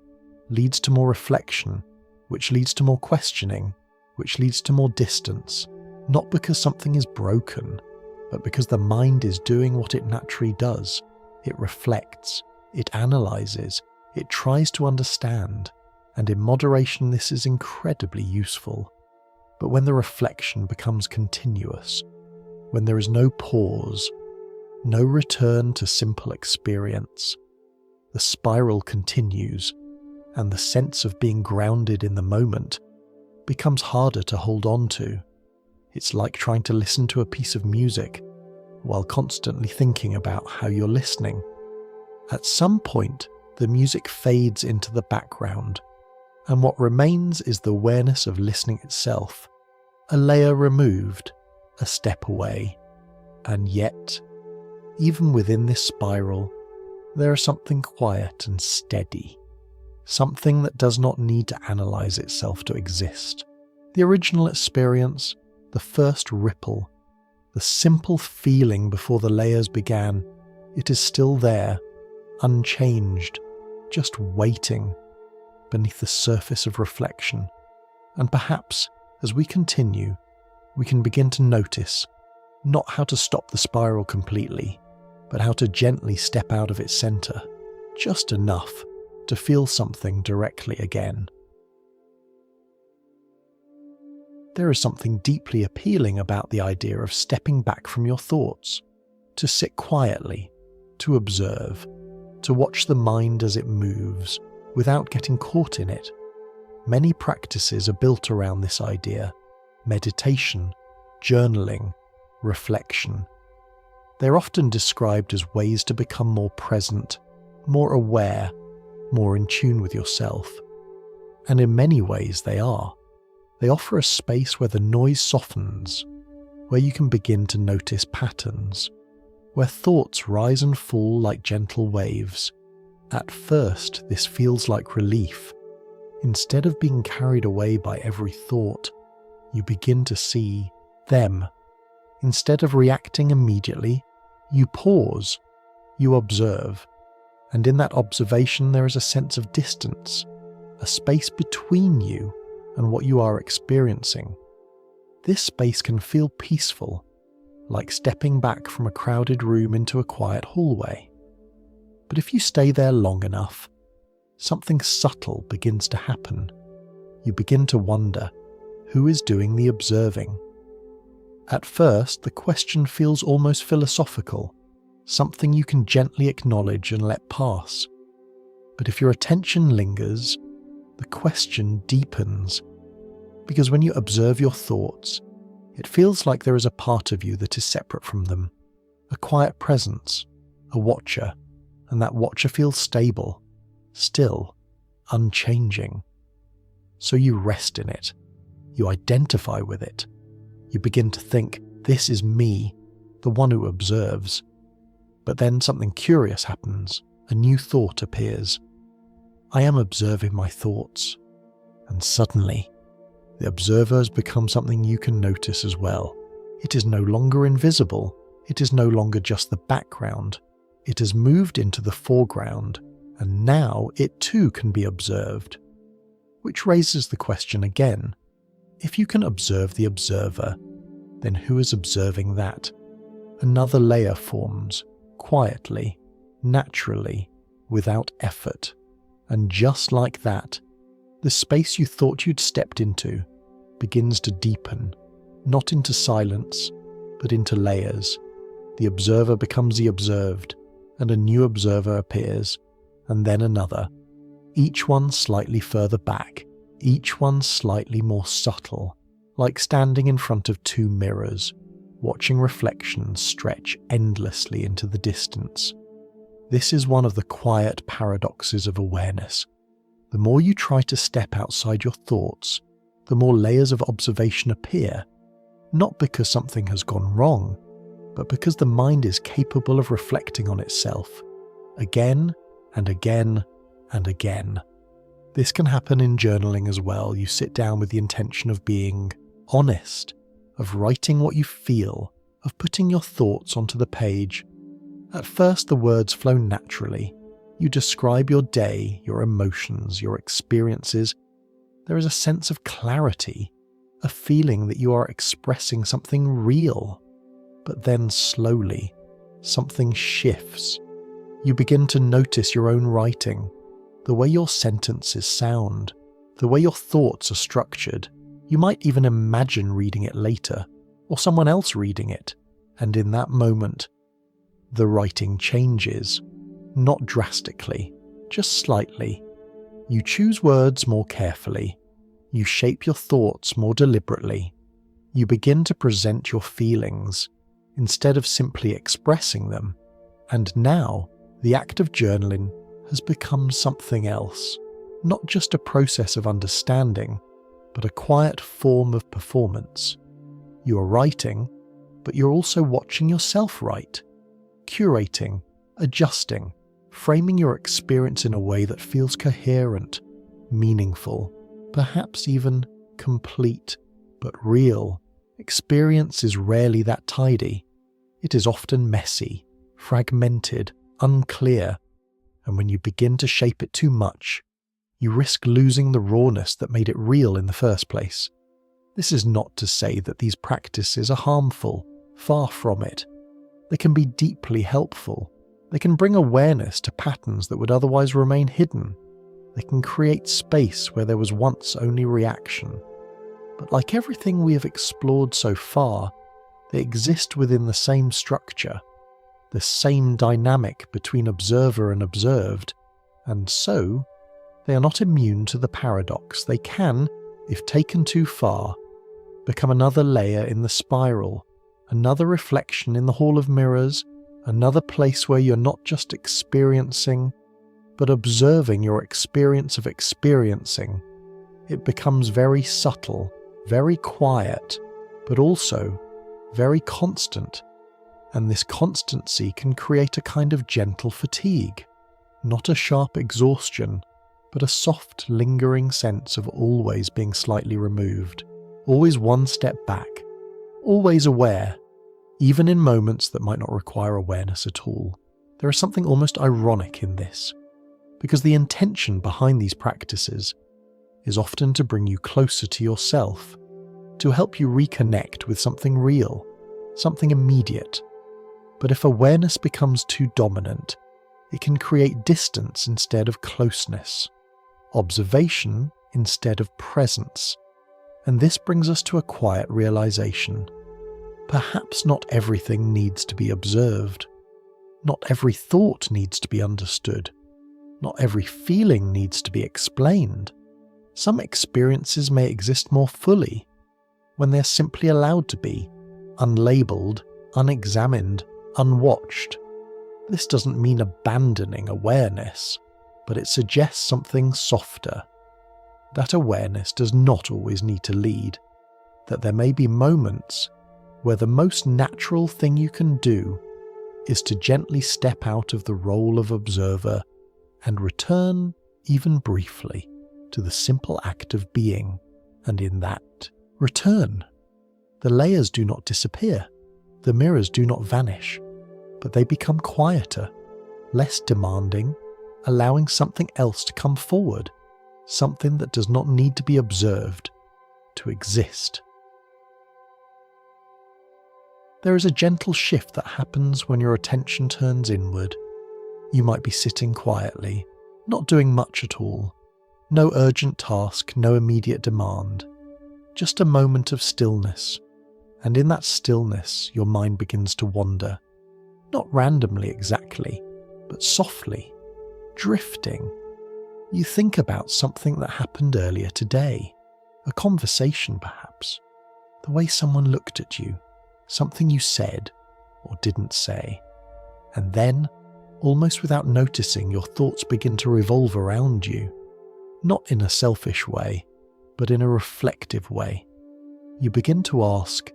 A: leads to more reflection, which leads to more questioning, which leads to more distance, not because something is broken, but because the mind is doing what it naturally does. It reflects, it analyzes, it tries to understand, and in moderation this is incredibly useful. But when the reflection becomes continuous, when there is no pause, no return to simple experience, the spiral continues, and the sense of being grounded in the moment becomes harder to hold on to. It's like trying to listen to a piece of music while constantly thinking about how you're listening. At some point, the music fades into the background, and what remains is the awareness of listening itself, a layer removed, a step away. And yet, even within this spiral, there is something quiet and steady, something that does not need to analyze itself to exist. The original experience, the first ripple, the simple feeling before the layers began, it is still there, unchanged, just waiting beneath the surface of reflection. And perhaps, as we continue, we can begin to notice not how to stop the spiral completely, but how to gently step out of its center, just enough to feel something directly again. There is something deeply appealing about the idea of stepping back from your thoughts, to sit quietly, to observe, to watch the mind as it moves, without getting caught in it. Many practices are built around this idea: meditation, journaling, reflection. They're often described as ways to become more present, more aware, more in tune with yourself. And in many ways they are. They offer a space where the noise softens, where you can begin to notice patterns, where thoughts rise and fall like gentle waves. At first, this feels like relief. Instead of being carried away by every thought, you begin to see them. Instead of reacting immediately, you pause, you observe, and in that observation there is a sense of distance, a space between you and what you are experiencing. This space can feel peaceful, like stepping back from a crowded room into a quiet hallway. But if you stay there long enough, something subtle begins to happen. You begin to wonder, who is doing the observing? At first, the question feels almost philosophical, something you can gently acknowledge and let pass. But if your attention lingers, the question deepens, because when you observe your thoughts, it feels like there is a part of you that is separate from them, a quiet presence, a watcher, and that watcher feels stable, still, unchanging. So you rest in it, you identify with it, you begin to think, this is me, the one who observes. But then something curious happens, a new thought appears. I am observing my thoughts, and suddenly, the observer has become something you can notice as well. It is no longer invisible, it is no longer just the background, it has moved into the foreground, and now it too can be observed. Which raises the question again, if you can observe the observer, then who is observing that? Another layer forms, quietly, naturally, without effort. And just like that, the space you thought you'd stepped into begins to deepen, not into silence, but into layers. The observer becomes the observed, and a new observer appears, and then another, each one slightly further back, each one slightly more subtle, like standing in front of two mirrors, watching reflections stretch endlessly into the distance. This is one of the quiet paradoxes of awareness. The more you try to step outside your thoughts, the more layers of observation appear, not because something has gone wrong, but because the mind is capable of reflecting on itself, again and again and again. This can happen in journaling as well. You sit down with the intention of being honest, of writing what you feel, of putting your thoughts onto the page. At first, the words flow naturally. You describe your day, your emotions, your experiences. There is a sense of clarity, a feeling that you are expressing something real. But then slowly, something shifts. You begin to notice your own writing, the way your sentences sound, the way your thoughts are structured. You might even imagine reading it later, or someone else reading it, and in that moment, the writing changes. Not drastically, just slightly. You choose words more carefully. You shape your thoughts more deliberately. You begin to present your feelings, instead of simply expressing them. And now, the act of journaling has become something else. Not just a process of understanding, but a quiet form of performance. You are writing, but you're also watching yourself write, curating, adjusting, framing your experience in a way that feels coherent, meaningful, perhaps even complete, but real. Experience is rarely that tidy. It is often messy, fragmented, unclear, and when you begin to shape it too much, you risk losing the rawness that made it real in the first place. This is not to say that these practices are harmful, far from it. They can be deeply helpful. They can bring awareness to patterns that would otherwise remain hidden. They can create space where there was once only reaction. But like everything we have explored so far, they exist within the same structure, the same dynamic between observer and observed, and so they are not immune to the paradox. They can, if taken too far, become another layer in the spiral, another reflection in the hall of mirrors, another place where you're not just experiencing, but observing your experience of experiencing. It becomes very subtle, very quiet, but also very constant. And this constancy can create a kind of gentle fatigue, not a sharp exhaustion, but a soft, lingering sense of always being slightly removed, always one step back, always aware, even in moments that might not require awareness at all. There is something almost ironic in this, because the intention behind these practices is often to bring you closer to yourself, to help you reconnect with something real, something immediate. But if awareness becomes too dominant, it can create distance instead of closeness, observation instead of presence. And this brings us to a quiet realization. Perhaps not everything needs to be observed. Not every thought needs to be understood. Not every feeling needs to be explained. Some experiences may exist more fully when they're simply allowed to be, unlabeled, unexamined, unwatched. This doesn't mean abandoning awareness, but it suggests something softer. That awareness does not always need to lead, that there may be moments where the most natural thing you can do is to gently step out of the role of observer and return, even briefly, to the simple act of being, and in that return. The layers do not disappear, the mirrors do not vanish, but they become quieter, less demanding, allowing something else to come forward, something that does not need to be observed to exist. There is a gentle shift that happens when your attention turns inward. You might be sitting quietly, not doing much at all. No urgent task, no immediate demand. Just a moment of stillness. And in that stillness, your mind begins to wander. Not randomly exactly, but softly, drifting. You think about something that happened earlier today. A conversation perhaps. The way someone looked at you. Something you said or didn't say. And then, almost without noticing, your thoughts begin to revolve around you. Not in a selfish way, but in a reflective way. You begin to ask,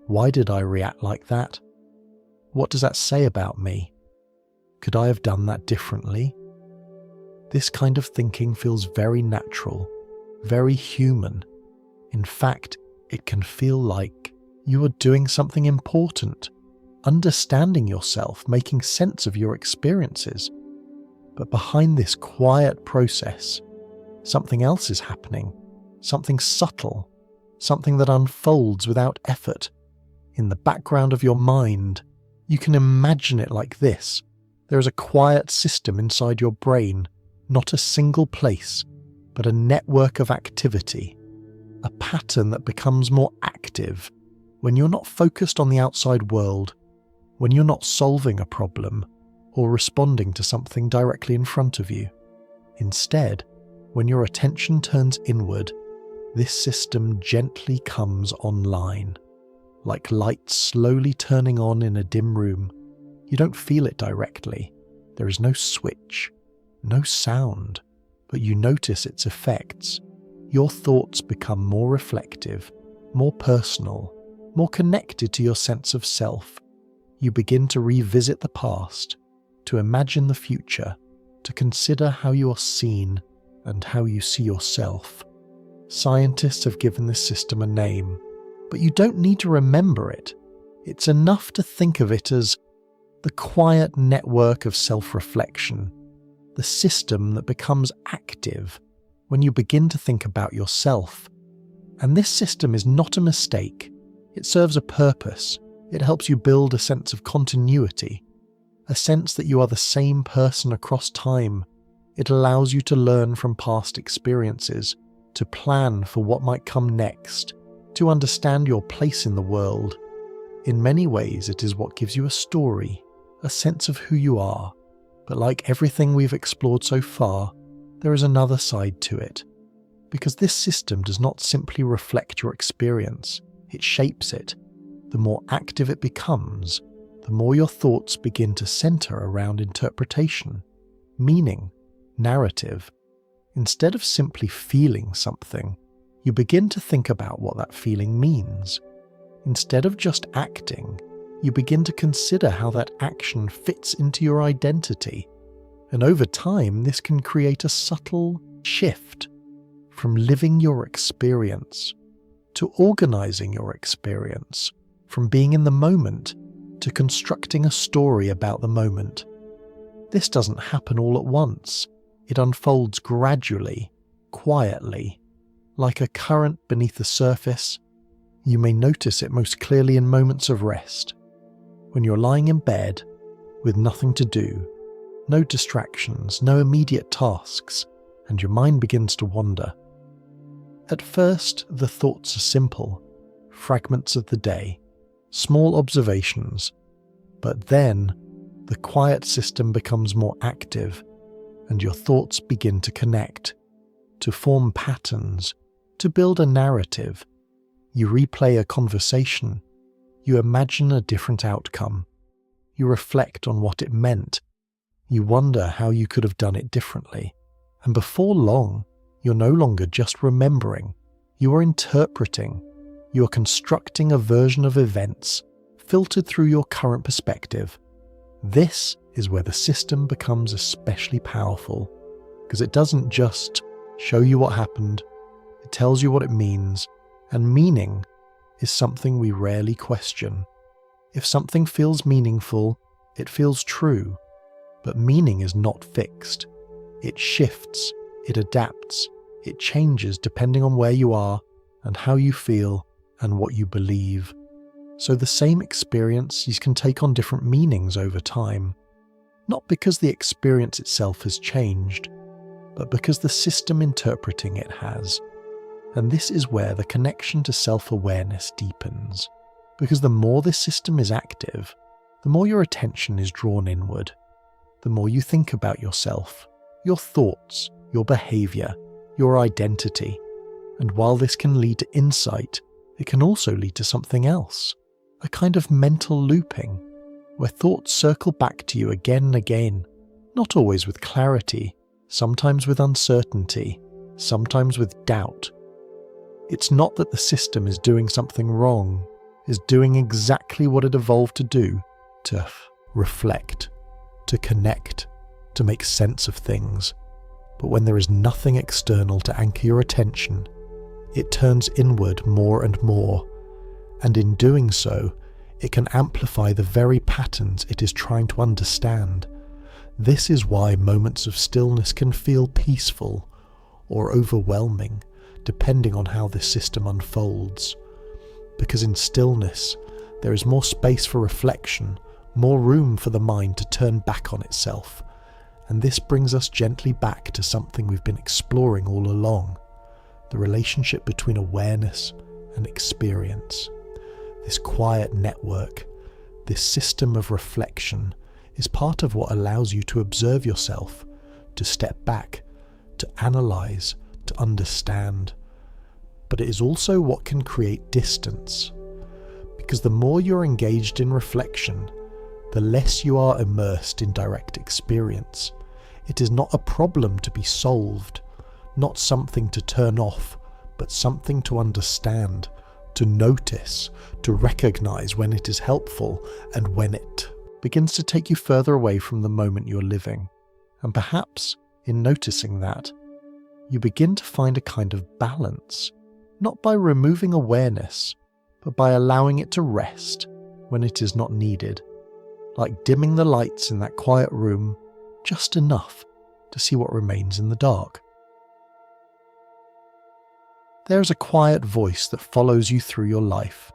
A: why did I react like that? What does that say about me? Could I have done that differently? This kind of thinking feels very natural, very human. In fact, it can feel like you are doing something important, understanding yourself, making sense of your experiences. But behind this quiet process, something else is happening, something subtle, something that unfolds without effort. In the background of your mind, you can imagine it like this. There is a quiet system inside your brain, not a single place, but a network of activity, a pattern that becomes more active when you're not focused on the outside world, when you're not solving a problem or responding to something directly in front of you. Instead, when your attention turns inward, this system gently comes online, like light slowly turning on in a dim room. You don't feel it directly. There is no switch, no sound, but you notice its effects. Your thoughts become more reflective, more personal, more connected to your sense of self. You begin to revisit the past, to imagine the future, to consider how you are seen and how you see yourself. Scientists have given this system a name, but you don't need to remember it. It's enough to think of it as the quiet network of self-reflection, the system that becomes active when you begin to think about yourself. And this system is not a mistake. It serves a purpose. It helps you build a sense of continuity, a sense that you are the same person across time. It allows you to learn from past experiences, to plan for what might come next, to understand your place in the world. In many ways, it is what gives you a story, a sense of who you are. But like everything we've explored so far, there is another side to it. Because this system does not simply reflect your experience, it shapes it. The more active it becomes, the more your thoughts begin to center around interpretation, meaning, narrative. Instead of simply feeling something, you begin to think about what that feeling means. Instead of just acting, you begin to consider how that action fits into your identity. And over time, this can create a subtle shift from living your experience to organizing your experience, from being in the moment to constructing a story about the moment. This doesn't happen all at once. It unfolds gradually, quietly, like a current beneath the surface. You may notice it most clearly in moments of rest, when you're lying in bed with nothing to do, no distractions, no immediate tasks, and your mind begins to wander. At first, the thoughts are simple, fragments of the day, small observations, but then the quiet system becomes more active and your thoughts begin to connect, to form patterns, to build a narrative. You replay a conversation, you imagine a different outcome, you reflect on what it meant, you wonder how you could have done it differently, and before long, you're no longer just remembering, you are interpreting, you are constructing a version of events filtered through your current perspective. This is where the system becomes especially powerful, because it doesn't just show you what happened, it tells you what it means, and meaning is something we rarely question. If something feels meaningful, it feels true, but meaning is not fixed. It shifts, it adapts, it changes depending on where you are and how you feel and what you believe. So the same experiences can take on different meanings over time, not because the experience itself has changed, but because the system interpreting it has. And this is where the connection to self-awareness deepens, because the more this system is active, the more your attention is drawn inward, the more you think about yourself, your thoughts, your behaviour, your identity. And while this can lead to insight, it can also lead to something else, a kind of mental looping, where thoughts circle back to you again and again, not always with clarity, sometimes with uncertainty, sometimes with doubt. It's not that the system is doing something wrong, it's doing exactly what it evolved to do, to reflect, to connect, to make sense of things. But when there is nothing external to anchor your attention, it turns inward more and more, and in doing so, it can amplify the very patterns it is trying to understand. This is why moments of stillness can feel peaceful or overwhelming, depending on how this system unfolds. Because in stillness, there is more space for reflection, more room for the mind to turn back on itself. And this brings us gently back to something we've been exploring all along, the relationship between awareness and experience. This quiet network, this system of reflection, is part of what allows you to observe yourself, to step back, to analyze, to understand. But it is also what can create distance, because the more you're engaged in reflection, the less you are immersed in direct experience. It is not a problem to be solved, not something to turn off, but something to understand, to notice, to recognize when it is helpful and when it begins to take you further away from the moment you're living. And perhaps, in noticing that, you begin to find a kind of balance, not by removing awareness, but by allowing it to rest when it is not needed, like dimming the lights in that quiet room just enough to see what remains in the dark. There is a quiet voice that follows you through your life.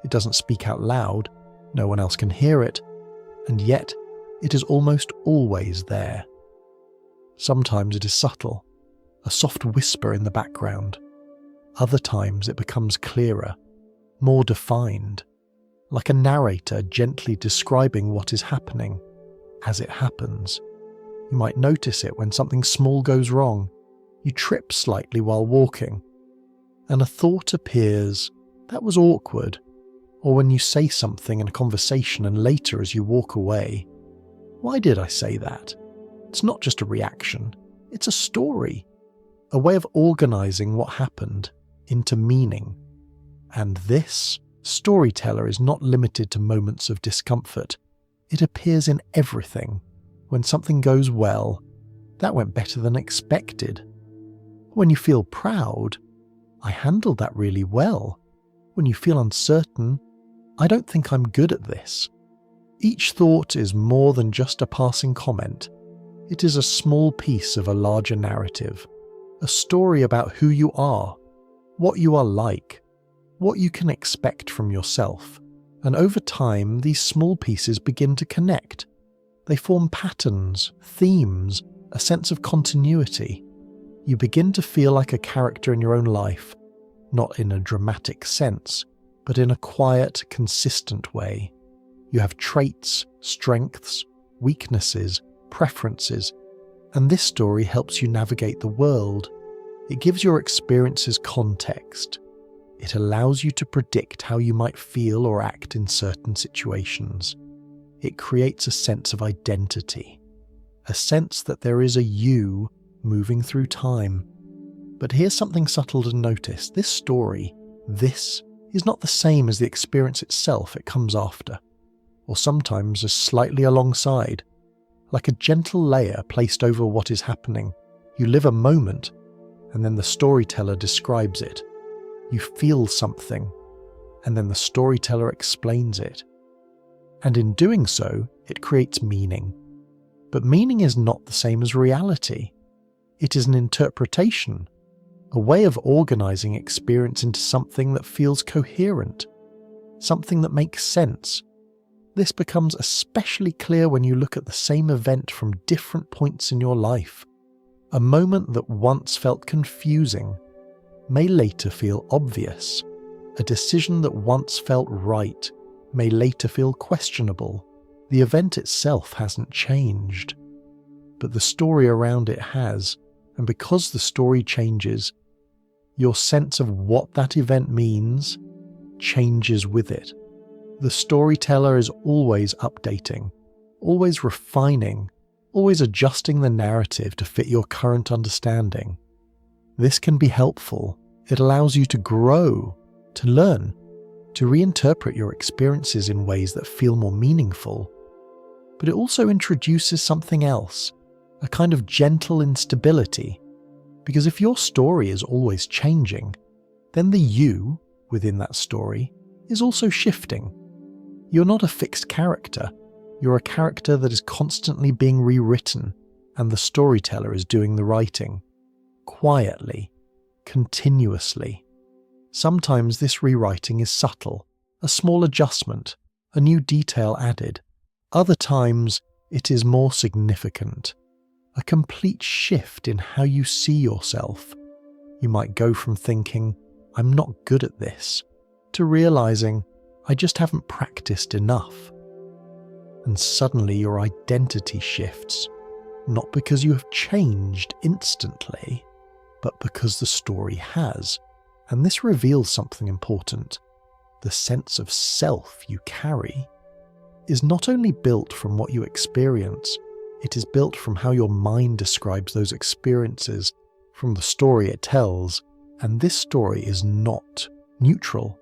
A: It doesn't speak out loud, no one else can hear it, and yet it is almost always there. Sometimes it is subtle, a soft whisper in the background. Other times it becomes clearer, more defined, like a narrator gently describing what is happening as it happens. You might notice it when something small goes wrong. You trip slightly while walking, and a thought appears, "That was awkward," or when you say something in a conversation and later as you walk away, "Why did I say that?" It's not just a reaction, it's a story, a way of organizing what happened into meaning. And this storyteller is not limited to moments of discomfort. It appears in everything. When something goes well, "That went better than expected." When you feel proud, "I handled that really well." When you feel uncertain, "I don't think I'm good at this." Each thought is more than just a passing comment. It is a small piece of a larger narrative, a story about who you are, what you are like, what you can expect from yourself. And over time, these small pieces begin to connect. They form patterns, themes, a sense of continuity. You begin to feel like a character in your own life, not in a dramatic sense, but in a quiet, consistent way. You have traits, strengths, weaknesses, preferences, and this story helps you navigate the world. It gives your experiences context. It allows you to predict how you might feel or act in certain situations. It creates a sense of identity, a sense that there is a you moving through time. But here's something subtle to notice. This story, this, is not the same as the experience itself. It comes after, or sometimes is slightly alongside, like a gentle layer placed over what is happening. You live a moment, and then the storyteller describes it. You feel something, and then the storyteller explains it. And in doing so, it creates meaning. But meaning is not the same as reality. It is an interpretation, a way of organizing experience into something that feels coherent. something that makes sense. This becomes especially clear when you look at the same event from different points in your life. A moment that once felt confusing may later feel obvious. A decision that once felt right may later feel questionable. The event itself hasn't changed, but the story around it has, and because the story changes, your sense of what that event means changes with it. The storyteller is always updating, always refining, always adjusting the narrative to fit your current understanding. This can be helpful. It allows you to grow, to learn, to reinterpret your experiences in ways that feel more meaningful. But it also introduces something else, a kind of gentle instability. Because if your story is always changing, then the you within that story is also shifting. You're not a fixed character. You're a character that is constantly being rewritten, and the storyteller is doing the writing. Quietly, continuously. Sometimes this rewriting is subtle, a small adjustment, a new detail added. Other times, it is more significant, a complete shift in how you see yourself. You might go from thinking, "I'm not good at this," to realizing, "I just haven't practiced enough." And suddenly your identity shifts, not because you have changed instantly, but because the story has. And this reveals something important. The sense of self you carry is not only built from what you experience, it is built from how your mind describes those experiences, from the story it tells. And this story is not neutral.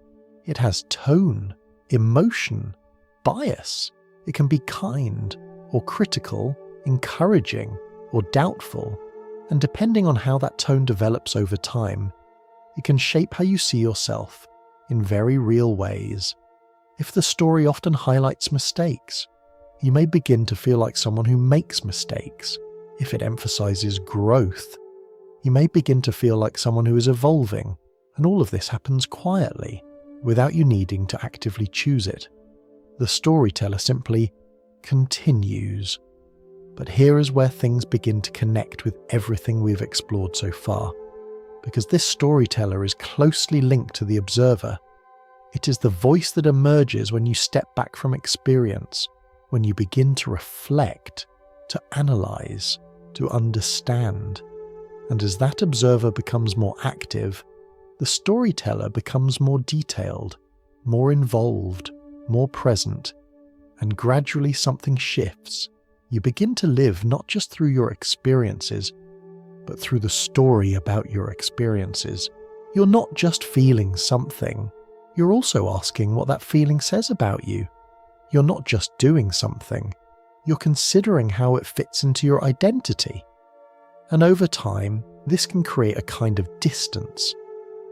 A: It has tone, emotion, bias. It can be kind or critical, encouraging or doubtful. And depending on how that tone develops over time, it can shape how you see yourself in very real ways. If the story often highlights mistakes, you may begin to feel like someone who makes mistakes. If it emphasizes growth, you may begin to feel like someone who is evolving, and all of this happens quietly, without you needing to actively choose it. The storyteller simply continues. But here is where things begin to connect with everything we've explored so far, because this storyteller is closely linked to the observer. It is the voice that emerges when you step back from experience, when you begin to reflect, to analyze, to understand. And as that observer becomes more active, the storyteller becomes more detailed, more involved, more present, and gradually something shifts. You begin to live not just through your experiences, but through the story about your experiences. You're not just feeling something, you're also asking what that feeling says about you. You're not just doing something, you're considering how it fits into your identity. And over time, this can create a kind of distance,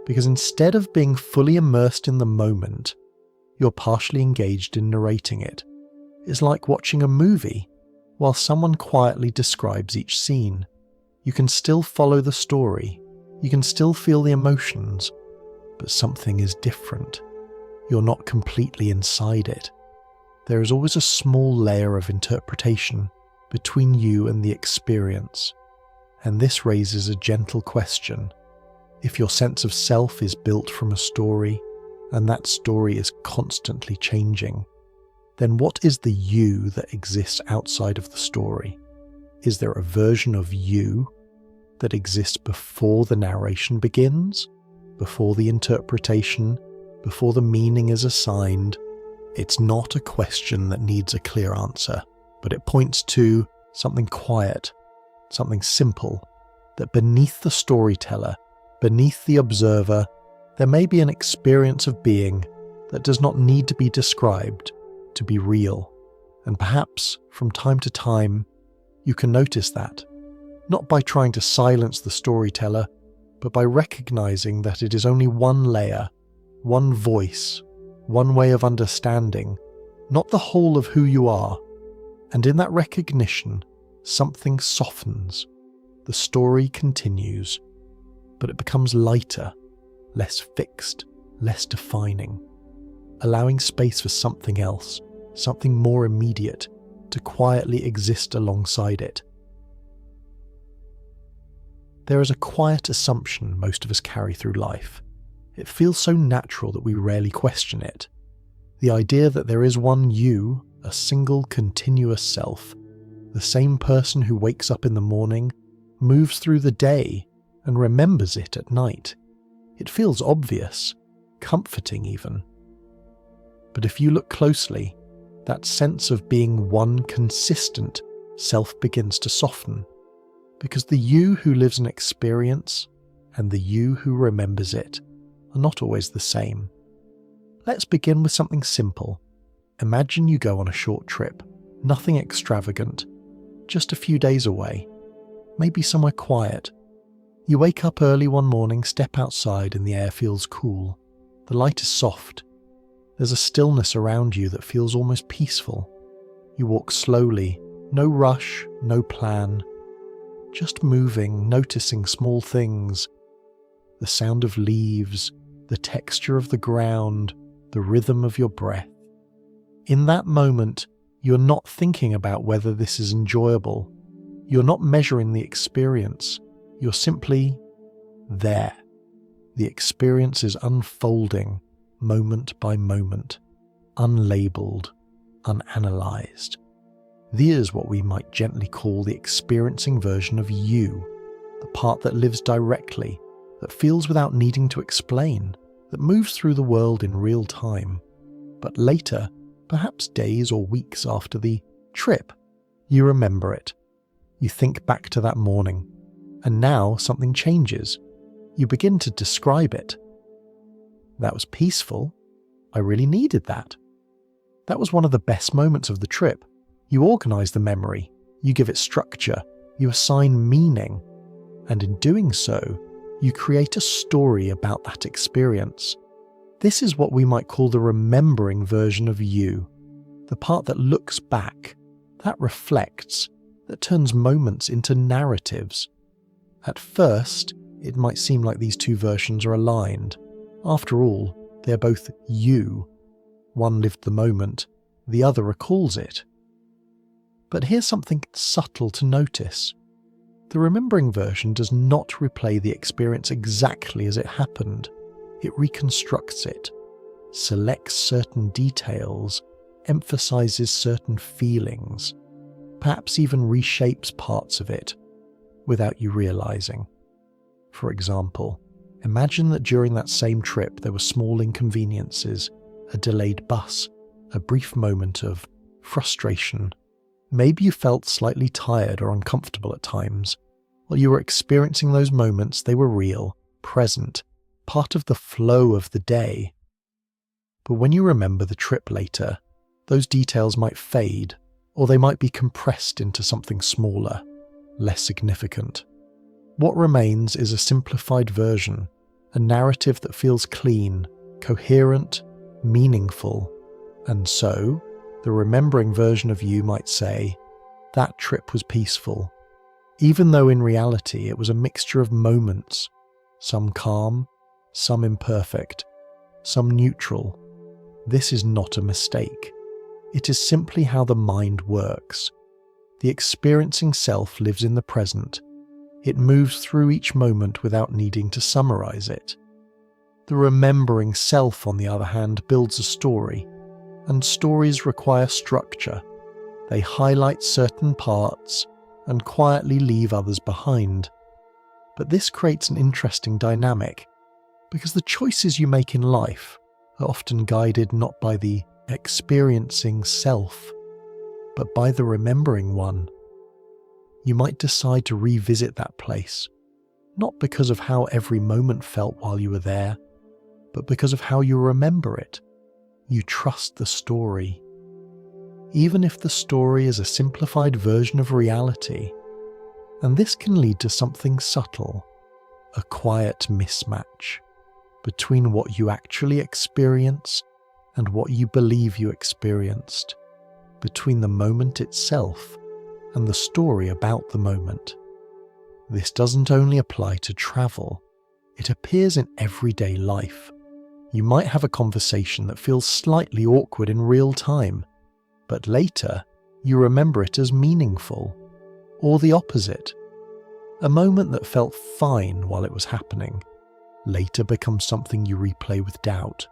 A: because instead of being fully immersed in the moment, you're partially engaged in narrating it. It's like watching a movie while someone quietly describes each scene. You can still follow the story, you can still feel the emotions, but something is different. You're not completely inside it. There is always a small layer of interpretation between you and the experience. And this raises a gentle question. If your sense of self is built from a story, and that story is constantly changing, then what is the you that exists outside of the story? Is there a version of you that exists before the narration begins, before the interpretation, before the meaning is assigned? It's not a question that needs a clear answer, but it points to something quiet, something simple, that beneath the storyteller, beneath the observer, there may be an experience of being that does not need to be described to be real. And perhaps, from time to time, you can notice that, not by trying to silence the storyteller, but by recognizing that it is only one layer, one voice, one way of understanding, not the whole of who you are. And in that recognition, something softens. The story continues, but it becomes lighter, less fixed, less defining. allowing space for something else, something more immediate, to quietly exist alongside it. There is a quiet assumption most of us carry through life. It feels so natural that we rarely question it. The idea that there is one you, a single continuous self, the same person who wakes up in the morning, moves through the day, and remembers it at night. It feels obvious, comforting even. But if you look closely, that sense of being one consistent self begins to soften, because the you who lives an experience and the you who remembers it are not always the same. Let's begin with something simple. Imagine you go on a short trip, nothing extravagant, just a few days away, maybe somewhere quiet. You wake up early one morning, step outside, and the air feels cool. The light is soft. There's a stillness around you that feels almost peaceful. You walk slowly, no rush, no plan, just moving, noticing small things. The sound of leaves, the texture of the ground, the rhythm of your breath. In that moment, you're not thinking about whether this is enjoyable. You're not measuring the experience. You're simply there. The experience is unfolding, moment by moment, unlabeled, unanalyzed. This is what we might gently call the experiencing version of you, the part that lives directly, that feels without needing to explain, that moves through the world in real time. But later, perhaps days or weeks after the trip, you remember it. You think back to that morning, and now something changes. You begin to describe it. That was peaceful. I really needed that. That was one of the best moments of the trip. You organize the memory, you give it structure, you assign meaning, and in doing so, you create a story about that experience. This is what we might call the remembering version of you, the part that looks back, that reflects, that turns moments into narratives. At first, it might seem like these two versions are aligned. After all, they're both you. One lived the moment, the other recalls it. But here's something subtle to notice. The remembering version does not replay the experience exactly as it happened. It reconstructs it, selects certain details, emphasizes certain feelings, perhaps even reshapes parts of it without you realizing. For example, imagine that during that same trip there were small inconveniences, a delayed bus, a brief moment of frustration. Maybe you felt slightly tired or uncomfortable at times. While you were experiencing those moments, they were real, present, part of the flow of the day. But when you remember the trip later, those details might fade, or they might be compressed into something smaller, less significant. What remains is a simplified version, a narrative that feels clean, coherent, meaningful, and so, the remembering version of you might say, that trip was peaceful, even though in reality it was a mixture of moments, some calm, some imperfect, some neutral. This is not a mistake. It is simply how the mind works. The experiencing self lives in the present. It moves through each moment without needing to summarize it. The remembering self, on the other hand, builds a story, and stories require structure. They highlight certain parts and quietly leave others behind. But this creates an interesting dynamic, because the choices you make in life are often guided not by the experiencing self, but by the remembering one. You might decide to revisit that place, not because of how every moment felt while you were there, but because of how you remember it. You trust the story. Even if the story is a simplified version of reality, and this can lead to something subtle, a quiet mismatch between what you actually experience and what you believe you experienced, between the moment itself and the story about the moment. This doesn't only apply to travel, it appears in everyday life. You might have a conversation that feels slightly awkward in real time, but later you remember it as meaningful. Or the opposite. A moment that felt fine while it was happening later becomes something you replay with doubt.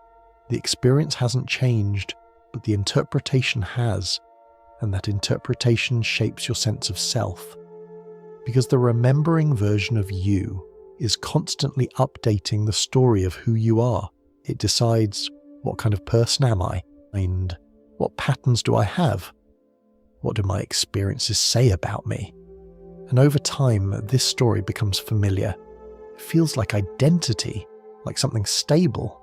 A: The experience hasn't changed, but the interpretation has, and that interpretation shapes your sense of self. Because the remembering version of you is constantly updating the story of who you are. It decides, what kind of person am I? And what patterns do I have? What do my experiences say about me? And over time, this story becomes familiar. It feels like identity, like something stable.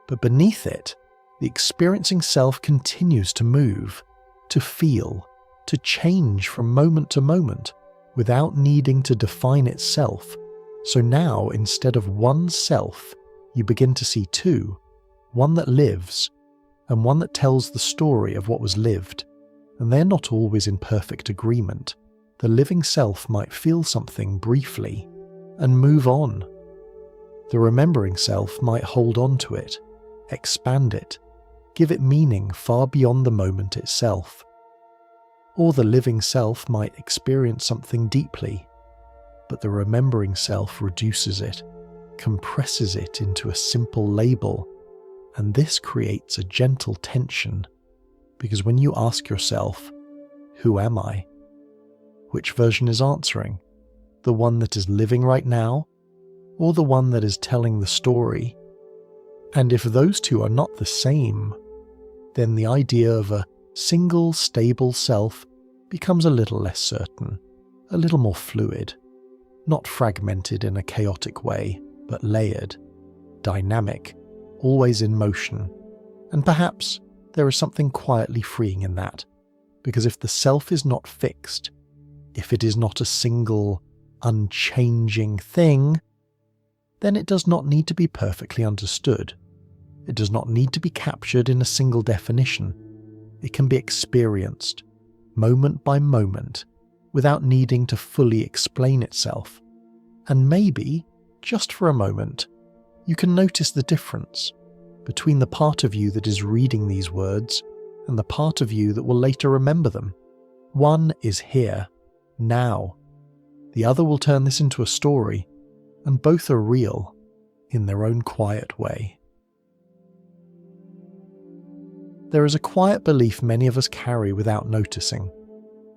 A: But beneath it, the experiencing self continues to move, to feel, to change from moment to moment, without needing to define itself. So now, instead of one self, you begin to see two, one that lives, and one that tells the story of what was lived. And they're not always in perfect agreement. The living self might feel something briefly, and move on. The remembering self might hold on to it, expand it, give it meaning far beyond the moment itself. Or the living self might experience something deeply, but the remembering self reduces it, compresses it into a simple label, and this creates a gentle tension, because when you ask yourself, who am I? Which version is answering? The one that is living right now, or the one that is telling the story? And if those two are not the same, then the idea of a single stable self becomes a little less certain, a little more fluid, not fragmented in a chaotic way, but layered, dynamic, always in motion. And perhaps there is something quietly freeing in that, because if the self is not fixed, if it is not a single, unchanging thing, then it does not need to be perfectly understood. It does not need to be captured in a single definition. It can be experienced, moment by moment, without needing to fully explain itself. And maybe, just for a moment, you can notice the difference between the part of you that is reading these words and the part of you that will later remember them. One is here, now. The other will turn this into a story, and both are real in their own quiet way. There is a quiet belief many of us carry without noticing,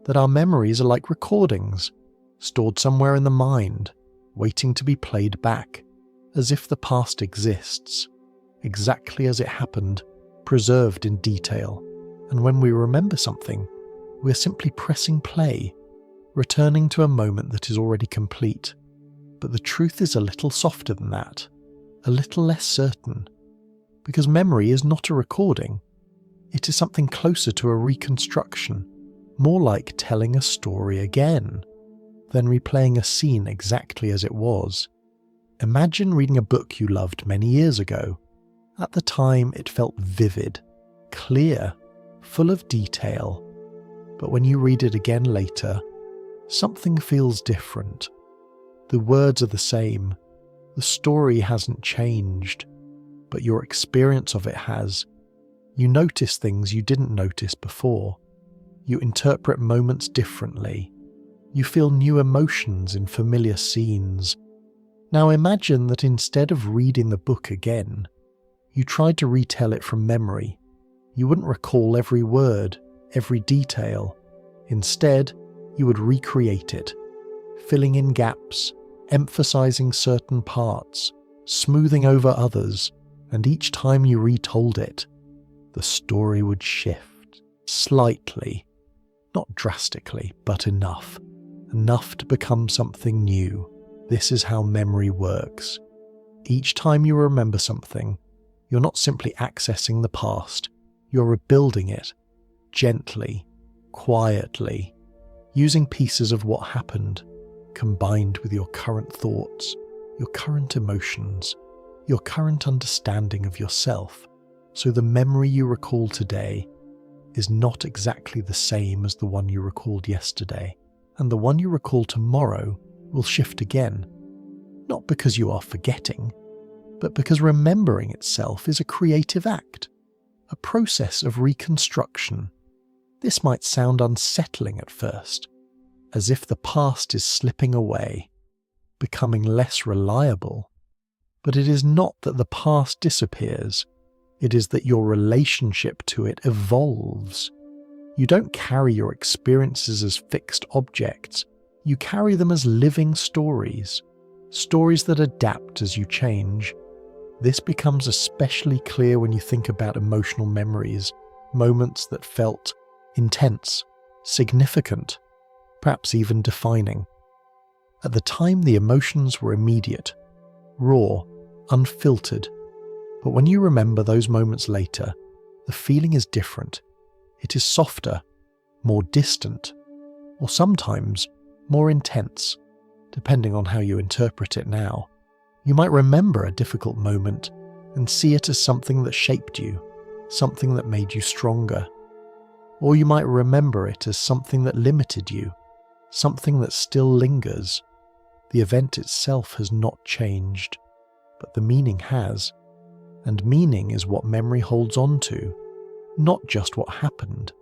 A: that our memories are like recordings, stored somewhere in the mind, waiting to be played back, as if the past exists, exactly as it happened, preserved in detail. And when we remember something, we're simply pressing play, returning to a moment that is already complete. But the truth is a little softer than that, a little less certain, because memory is not a recording. It is something closer to a reconstruction, more like telling a story again, than replaying a scene exactly as it was. Imagine reading a book you loved many years ago. At the time, it felt vivid, clear, full of detail. But when you read it again later, something feels different. The words are the same, the story hasn't changed, but your experience of it has. You notice things you didn't notice before. You interpret moments differently. You feel new emotions in familiar scenes. Now imagine that instead of reading the book again, you tried to retell it from memory. You wouldn't recall every word, every detail. Instead, you would recreate it, filling in gaps, emphasizing certain parts, smoothing over others, and each time you retold it, the story would shift, slightly, not drastically, but enough to become something new. This is how memory works. Each time you remember something, you're not simply accessing the past, you're rebuilding it, gently, quietly, using pieces of what happened, combined with your current thoughts, your current emotions, your current understanding of yourself. So the memory you recall today is not exactly the same as the one you recalled yesterday, and the one you recall tomorrow will shift again, not because you are forgetting, but because remembering itself is a creative act, a process of reconstruction. This might sound unsettling at first, as if the past is slipping away, becoming less reliable. But it is not that the past disappears, it is that your relationship to it evolves. You don't carry your experiences as fixed objects, you carry them as living stories, stories that adapt as you change. This becomes especially clear when you think about emotional memories, moments that felt intense, significant, perhaps even defining. At the time, the emotions were immediate, raw, unfiltered. But when you remember those moments later, the feeling is different. It is softer, more distant, or sometimes more intense, depending on how you interpret it now. You might remember a difficult moment and see it as something that shaped you, something that made you stronger. Or you might remember it as something that limited you, something that still lingers. The event itself has not changed, but the meaning has. And meaning is what memory holds on to, not just what happened,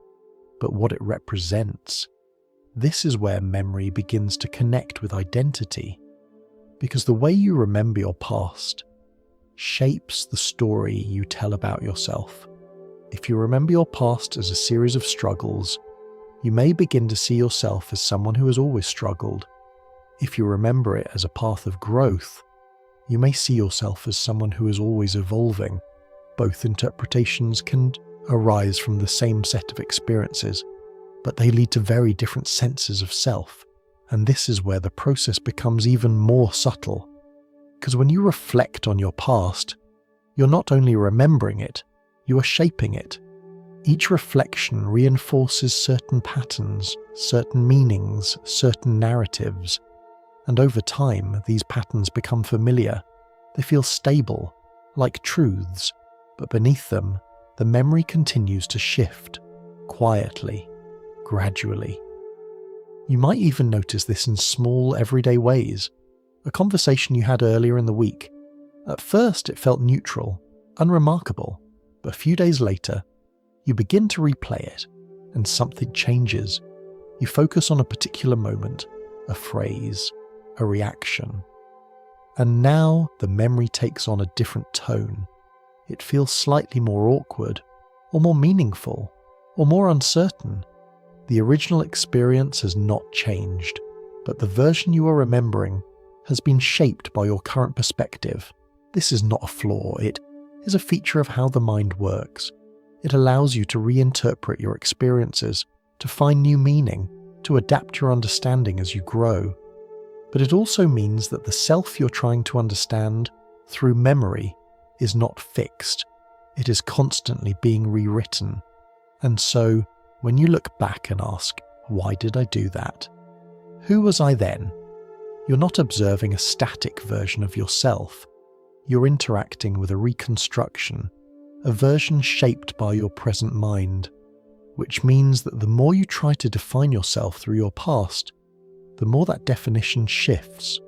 A: but what it represents. This is where memory begins to connect with identity, because the way you remember your past shapes the story you tell about yourself. If you remember your past as a series of struggles, you may begin to see yourself as someone who has always struggled. If you remember it as a path of growth, you may see yourself as someone who is always evolving. Both interpretations can arise from the same set of experiences, but they lead to very different senses of self. And this is where the process becomes even more subtle. Because when you reflect on your past, you're not only remembering it, you are shaping it. Each reflection reinforces certain patterns, certain meanings, certain narratives. And over time, these patterns become familiar. They feel stable, like truths, but beneath them, the memory continues to shift, quietly, gradually. You might even notice this in small, everyday ways. A conversation you had earlier in the week. At first, it felt neutral, unremarkable, but a few days later, you begin to replay it, and something changes. You focus on a particular moment, a phrase, a reaction. And now the memory takes on a different tone. It feels slightly more awkward, or more meaningful, or more uncertain. The original experience has not changed, but the version you are remembering has been shaped by your current perspective. This is not a flaw, it is a feature of how the mind works. It allows you to reinterpret your experiences, to find new meaning, to adapt your understanding as you grow. But it also means that the self you're trying to understand through memory is not fixed. It is constantly being rewritten. And so, when you look back and ask, why did I do that? Who was I then? You're not observing a static version of yourself. You're interacting with a reconstruction, a version shaped by your present mind, which means that the more you try to define yourself through your past, the more that definition shifts,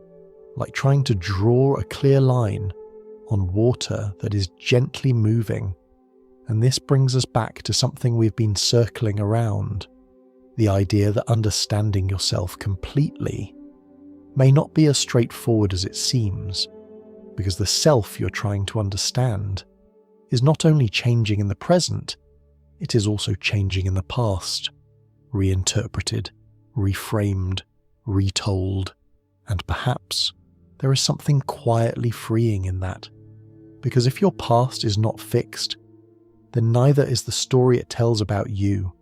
A: like trying to draw a clear line on water that is gently moving. And this brings us back to something we've been circling around, the idea that understanding yourself completely may not be as straightforward as it seems, because the self you're trying to understand is not only changing in the present, it is also changing in the past, reinterpreted, reframed, retold, and perhaps there is something quietly freeing in that. Because if your past is not fixed, then neither is the story it tells about you.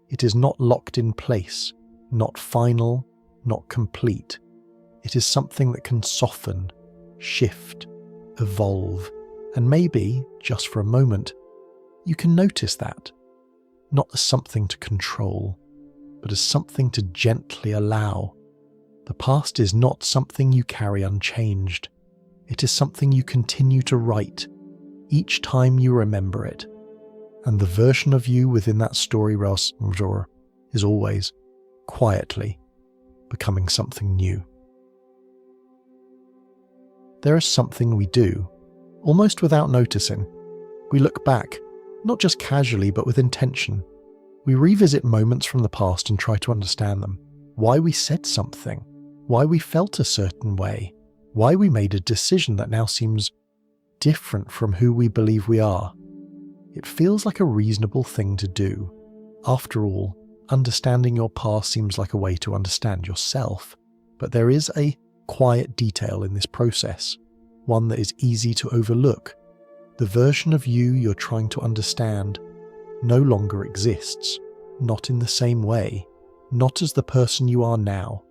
A: It is not locked in place, not final, not complete. It is something that can soften, shift, evolve, and maybe, just for a moment, you can notice that, not as something to control, but as something to gently allow. The past is not something you carry unchanged. It is something you continue to write each time you remember it. And the version of you within that story is always, quietly, becoming something new. There is something we do, almost without noticing. We look back, not just casually but with intention. We revisit moments from the past and try to understand them. Why we said something, why we felt a certain way, why we made a decision that now seems different from who we believe we are. It feels like a reasonable thing to do. After all, understanding your past seems like a way to understand yourself. But there is a quiet detail in this process, one that is easy to overlook. The version of you you're trying to understand no longer exists, not in the same way, not as the person you are now.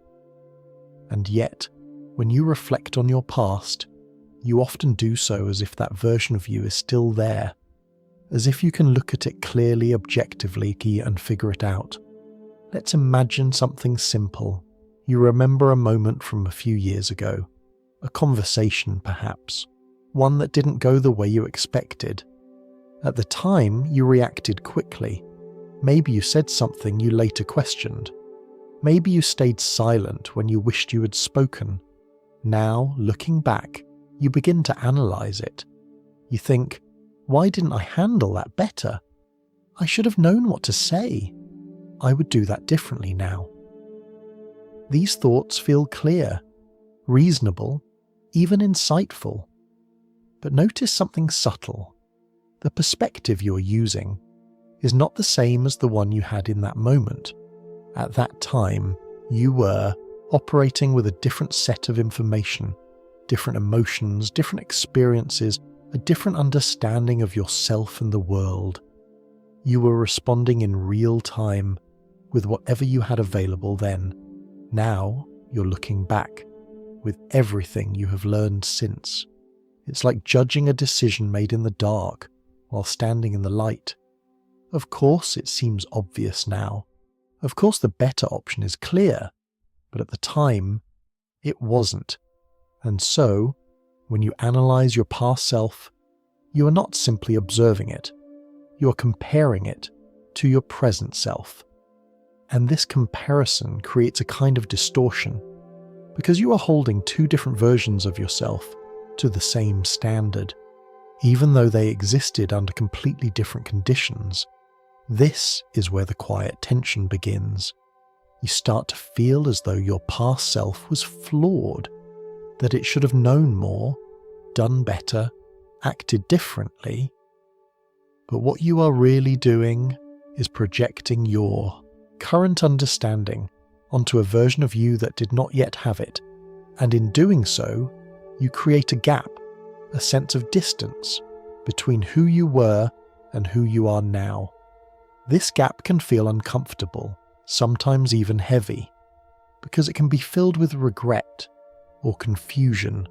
A: And yet, when you reflect on your past, you often do so as if that version of you is still there, as if you can look at it clearly, objectively, and figure it out. Let's imagine something simple. You remember a moment from a few years ago, a conversation perhaps, one that didn't go the way you expected. At the time, you reacted quickly. Maybe you said something you later questioned. Maybe you stayed silent when you wished you had spoken. Now, looking back, you begin to analyze it. You think, why didn't I handle that better? I should have known what to say. I would do that differently now. These thoughts feel clear, reasonable, even insightful. But notice something subtle. The perspective you're using is not the same as the one you had in that moment. At that time, you were operating with a different set of information, different emotions, different experiences, a different understanding of yourself and the world. You were responding in real time with whatever you had available then. Now, you're looking back with everything you have learned since. It's like judging a decision made in the dark while standing in the light. Of course, it seems obvious now. Of course, the better option is clear. But at the time, it wasn't. And so, when you analyze your past self, you are not simply observing it. You are comparing it to your present self. And this comparison creates a kind of distortion, because you are holding two different versions of yourself to the same standard. Even though they existed under completely different conditions, this is where the quiet tension begins. You start to feel as though your past self was flawed, that it should have known more, done better, acted differently. But what you are really doing is projecting your current understanding onto a version of you that did not yet have it, and in doing so, you create a gap, a sense of distance between who you were and who you are now. This gap can feel uncomfortable, sometimes even heavy, because it can be filled with regret or confusion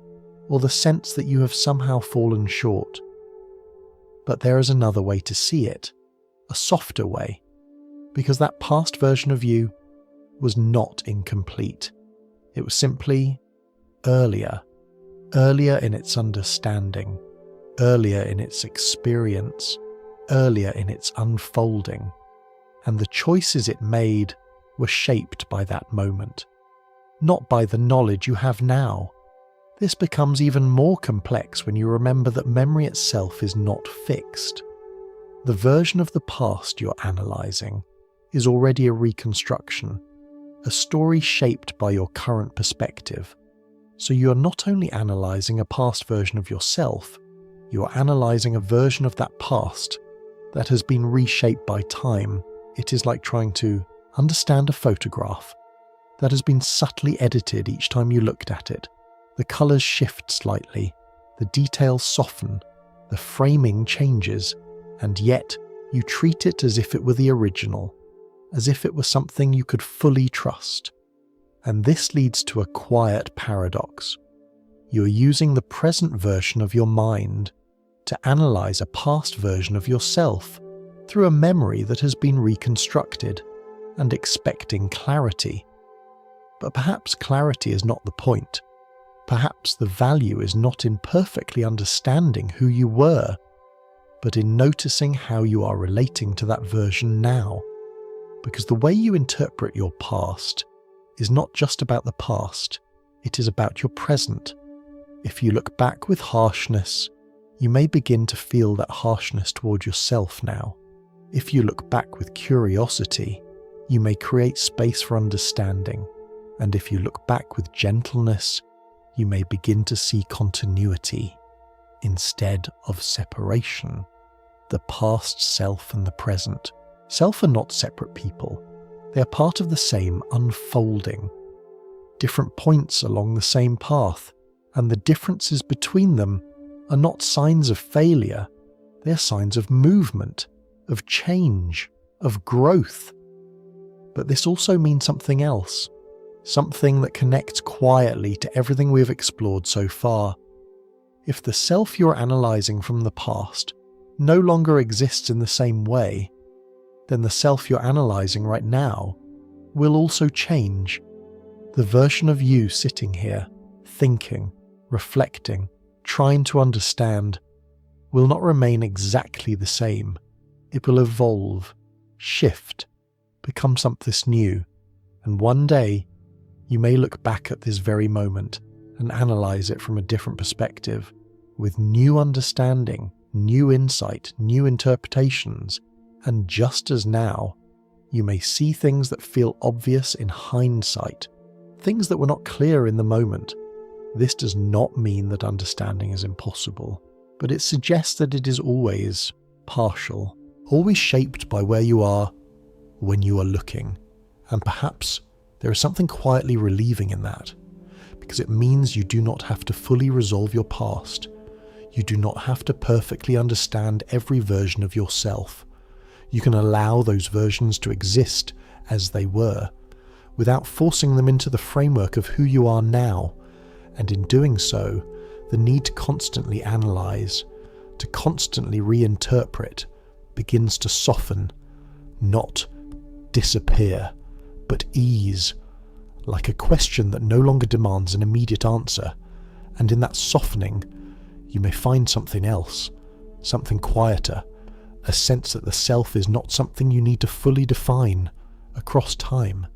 A: or the sense that you have somehow fallen short. But there is another way to see it, a softer way, because that past version of you was not incomplete. It was simply earlier in its understanding, earlier in its experience, earlier in its unfolding, and the choices it made were shaped by that moment, not by the knowledge you have now. This becomes even more complex when you remember that memory itself is not fixed. The version of the past you're analysing is already a reconstruction, a story shaped by your current perspective. So you are not only analysing a past version of yourself, you are analysing a version of that past that has been reshaped by time. It is like trying to understand a photograph that has been subtly edited each time you looked at it. The colours shift slightly, the details soften, the framing changes, and yet you treat it as if it were the original, as if it were something you could fully trust. And this leads to a quiet paradox. You're using the present version of your mind to analyse a past version of yourself through a memory that has been reconstructed and expecting clarity. But perhaps clarity is not the point. Perhaps the value is not in perfectly understanding who you were, but in noticing how you are relating to that version now. Because the way you interpret your past is not just about the past, it is about your present. If you look back with harshness, You may begin to feel that harshness toward yourself now. If you look back with curiosity, you may create space for understanding, and if you look back with gentleness, you may begin to see continuity instead of separation. The past self and the present self are not separate people. They are part of the same unfolding, different points along the same path, and the differences between them are not signs of failure. They are signs of movement, of change, of growth. But this also means something else, something that connects quietly to everything we have explored so far. If the self you're analysing from the past no longer exists in the same way, then the self you're analysing right now will also change. The version of you sitting here, thinking, reflecting, trying to understand, will not remain exactly the same. It will evolve, shift, become something new, and one day you may look back at this very moment and analyse it from a different perspective, with new understanding, new insight, new interpretations, and just as now, you may see things that feel obvious in hindsight, things that were not clear in the moment. This does not mean that understanding is impossible, but it suggests that it is always partial, always shaped by where you are when you are looking. And perhaps there is something quietly relieving in that, because it means you do not have to fully resolve your past. You do not have to perfectly understand every version of yourself. You can allow those versions to exist as they were, without forcing them into the framework of who you are now, and in doing so, the need to constantly analyse, to constantly reinterpret, begins to soften, not disappear, but ease, like a question that no longer demands an immediate answer, and in that softening, you may find something else, something quieter, a sense that the self is not something you need to fully define across time,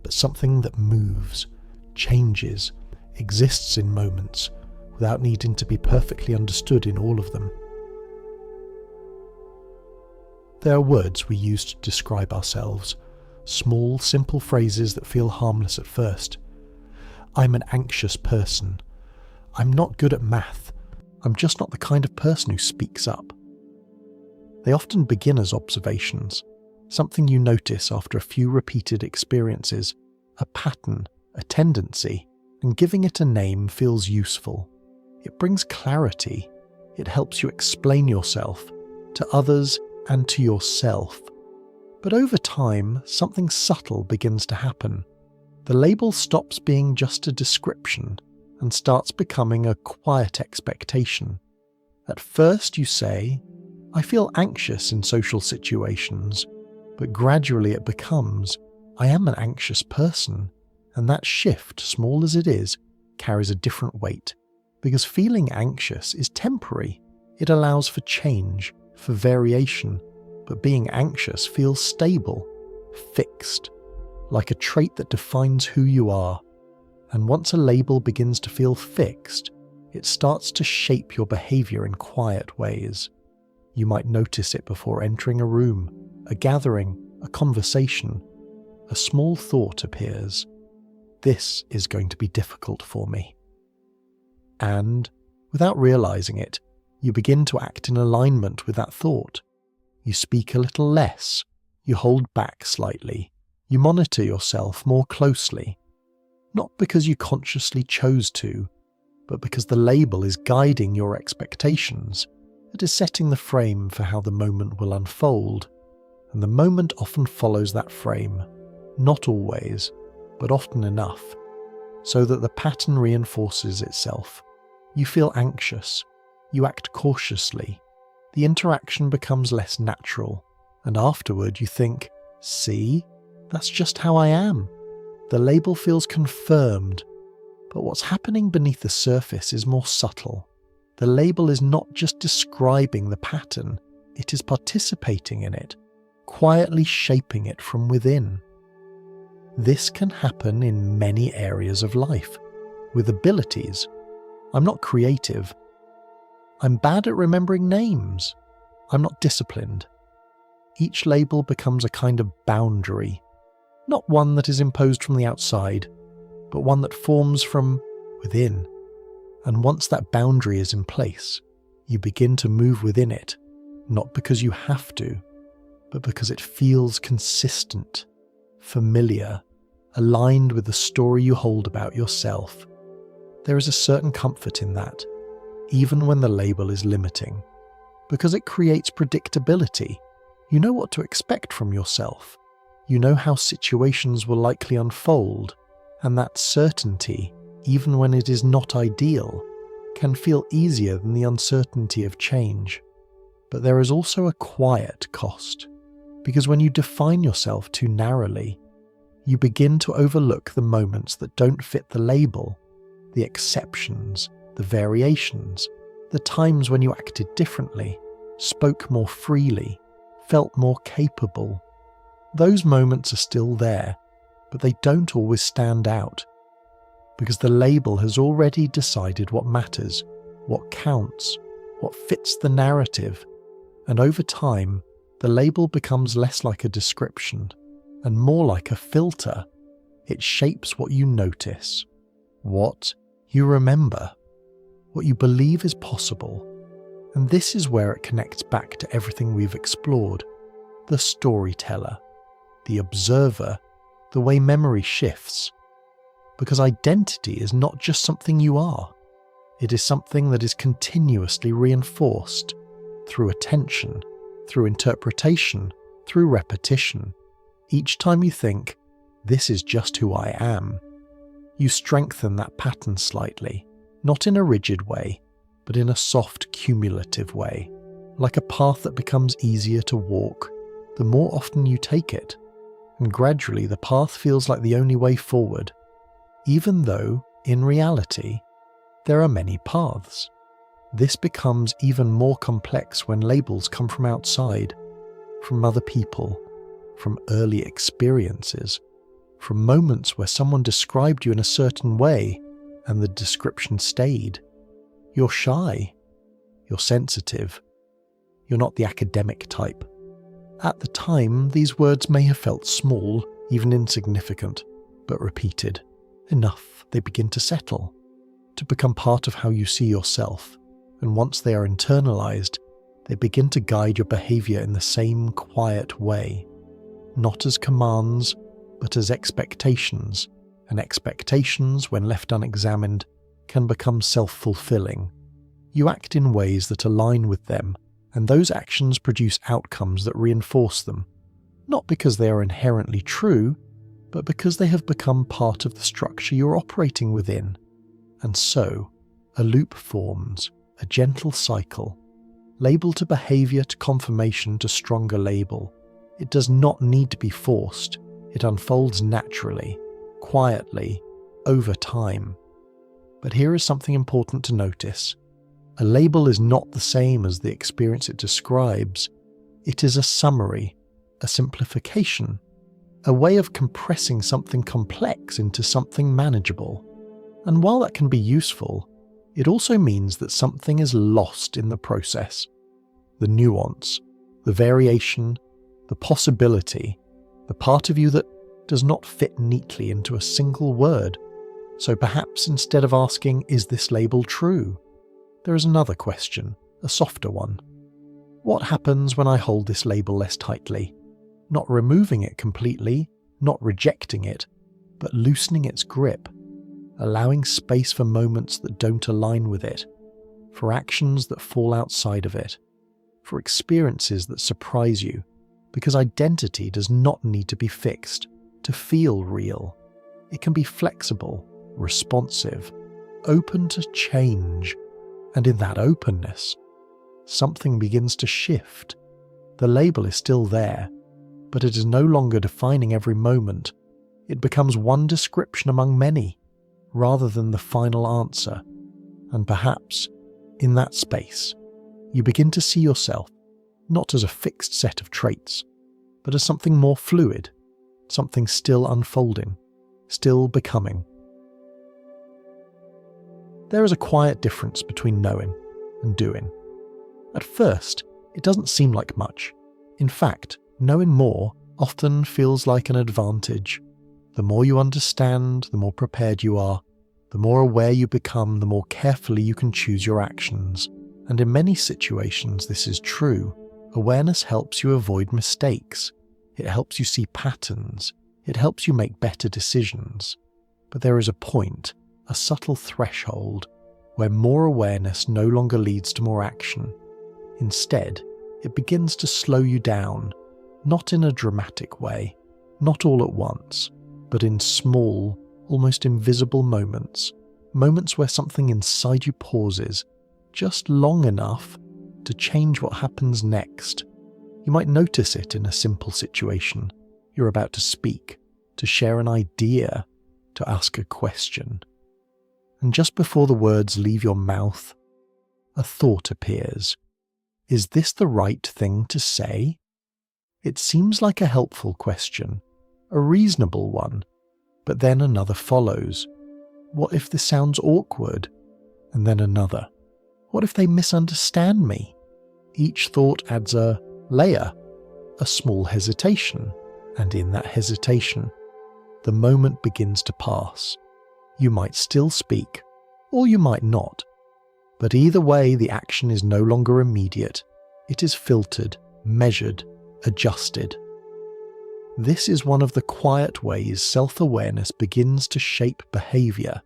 A: but something that moves, changes, exists in moments, without needing to be perfectly understood in all of them. There are words we use to describe ourselves, small, simple phrases that feel harmless at first. I'm an anxious person. I'm not good at math. I'm just not the kind of person who speaks up. They often begin as observations, something you notice after a few repeated experiences, a pattern, a tendency, and giving it a name feels useful. It brings clarity. It helps you explain yourself to others and to yourself. But over time, something subtle begins to happen. The label stops being just a description and starts becoming a quiet expectation. At first you say, I feel anxious in social situations, but gradually it becomes, I am an anxious person, and that shift, small as it is, carries a different weight, because feeling anxious is temporary. It allows for change, for variation, but being anxious feels stable, fixed, like a trait that defines who you are. And once a label begins to feel fixed, it starts to shape your behaviour in quiet ways. You might notice it before entering a room, a gathering, a conversation. A small thought appears. This is going to be difficult for me. And, without realising it, you begin to act in alignment with that thought. You speak a little less. You hold back slightly. You monitor yourself more closely. Not because you consciously chose to, but because the label is guiding your expectations. It is setting the frame for how the moment will unfold, and the moment often follows that frame, not always, but often enough, so that the pattern reinforces itself. You feel anxious, you act cautiously, the interaction becomes less natural, and afterward you think, see, that's just how I am. The label feels confirmed, but what's happening beneath the surface is more subtle. The label is not just describing the pattern, it is participating in it, quietly shaping it from within. This can happen in many areas of life, with abilities. I'm not creative. I'm bad at remembering names. I'm not disciplined. Each label becomes a kind of boundary, not one that is imposed from the outside, but one that forms from within. And once that boundary is in place, you begin to move within it, not because you have to, but because it feels consistent, familiar, aligned with the story you hold about yourself. There is a certain comfort in that, even when the label is limiting, because it creates predictability. You know what to expect from yourself. You know how situations will likely unfold, and that certainty, even when it is not ideal, can feel easier than the uncertainty of change. But there is also a quiet cost, because when you define yourself too narrowly, you begin to overlook the moments that don't fit the label, the exceptions, the variations, the times when you acted differently, spoke more freely, felt more capable. Those moments are still there, but they don't always stand out, because the label has already decided what matters, what counts, what fits the narrative, and over time, the label becomes less like a description and more like a filter. It shapes what you notice, what you remember, what you believe is possible. And this is where it connects back to everything we've explored: the storyteller, the observer, the way memory shifts. Because identity is not just something you are. It is something that is continuously reinforced through attention, through interpretation, through repetition. Each time you think, "This is just who I am," you strengthen that pattern slightly, not in a rigid way, but in a soft, cumulative way, like a path that becomes easier to walk the more often you take it. And gradually the path feels like the only way forward, even though, in reality, there are many paths. This becomes even more complex when labels come from outside, from other people, from early experiences, from moments where someone described you in a certain way and the description stayed. You're shy, you're sensitive, you're not the academic type. At the time, these words may have felt small, even insignificant, but repeated enough, they begin to settle, to become part of how you see yourself. And once they are internalized, they begin to guide your behavior in the same quiet way, not as commands, but as expectations. And expectations, when left unexamined, can become self-fulfilling. You act in ways that align with them, and those actions produce outcomes that reinforce them, not because they are inherently true, but because they have become part of the structure you're operating within. And so, a loop forms, a gentle cycle, label to behavior to confirmation to stronger label. It does not need to be forced. It unfolds naturally, quietly, over time. But here is something important to notice. A label is not the same as the experience it describes. It is a summary, a simplification, a way of compressing something complex into something manageable. And while that can be useful, it also means that something is lost in the process. The nuance, the variation, the possibility, the part of you that does not fit neatly into a single word. So perhaps instead of asking, "Is this label true?" there is another question, a softer one. What happens when I hold this label less tightly? Not removing it completely, not rejecting it, but loosening its grip, allowing space for moments that don't align with it, for actions that fall outside of it, for experiences that surprise you, because identity does not need to be fixed to feel real. It can be flexible, responsive, open to change, and in that openness, something begins to shift. The label is still there, but it is no longer defining every moment. It becomes one description among many, rather than the final answer. And perhaps, in that space, you begin to see yourself not as a fixed set of traits, but as something more fluid, something still unfolding, still becoming. There is a quiet difference between knowing and doing. At first, it doesn't seem like much. In fact, knowing more often feels like an advantage. The more you understand, the more prepared you are. The more aware you become, the more carefully you can choose your actions. And in many situations, this is true. Awareness helps you avoid mistakes. It helps you see patterns. It helps you make better decisions. But there is a point, a subtle threshold, where more awareness no longer leads to more action. Instead, it begins to slow you down, not in a dramatic way, not all at once, but in small, almost invisible moments where something inside you pauses, just long enough to change what happens next. You might notice it in a simple situation. You're about to speak, to share an idea, to ask a question. And just before the words leave your mouth, a thought appears. Is this the right thing to say? It seems like a helpful question, a reasonable one, but then another follows. What if this sounds awkward? And then another. What if they misunderstand me? Each thought adds a layer, a small hesitation, and in that hesitation, the moment begins to pass. You might still speak, or you might not. But either way, the action is no longer immediate. It is filtered, measured, adjusted. This is one of the quiet ways self-awareness begins to shape behavior,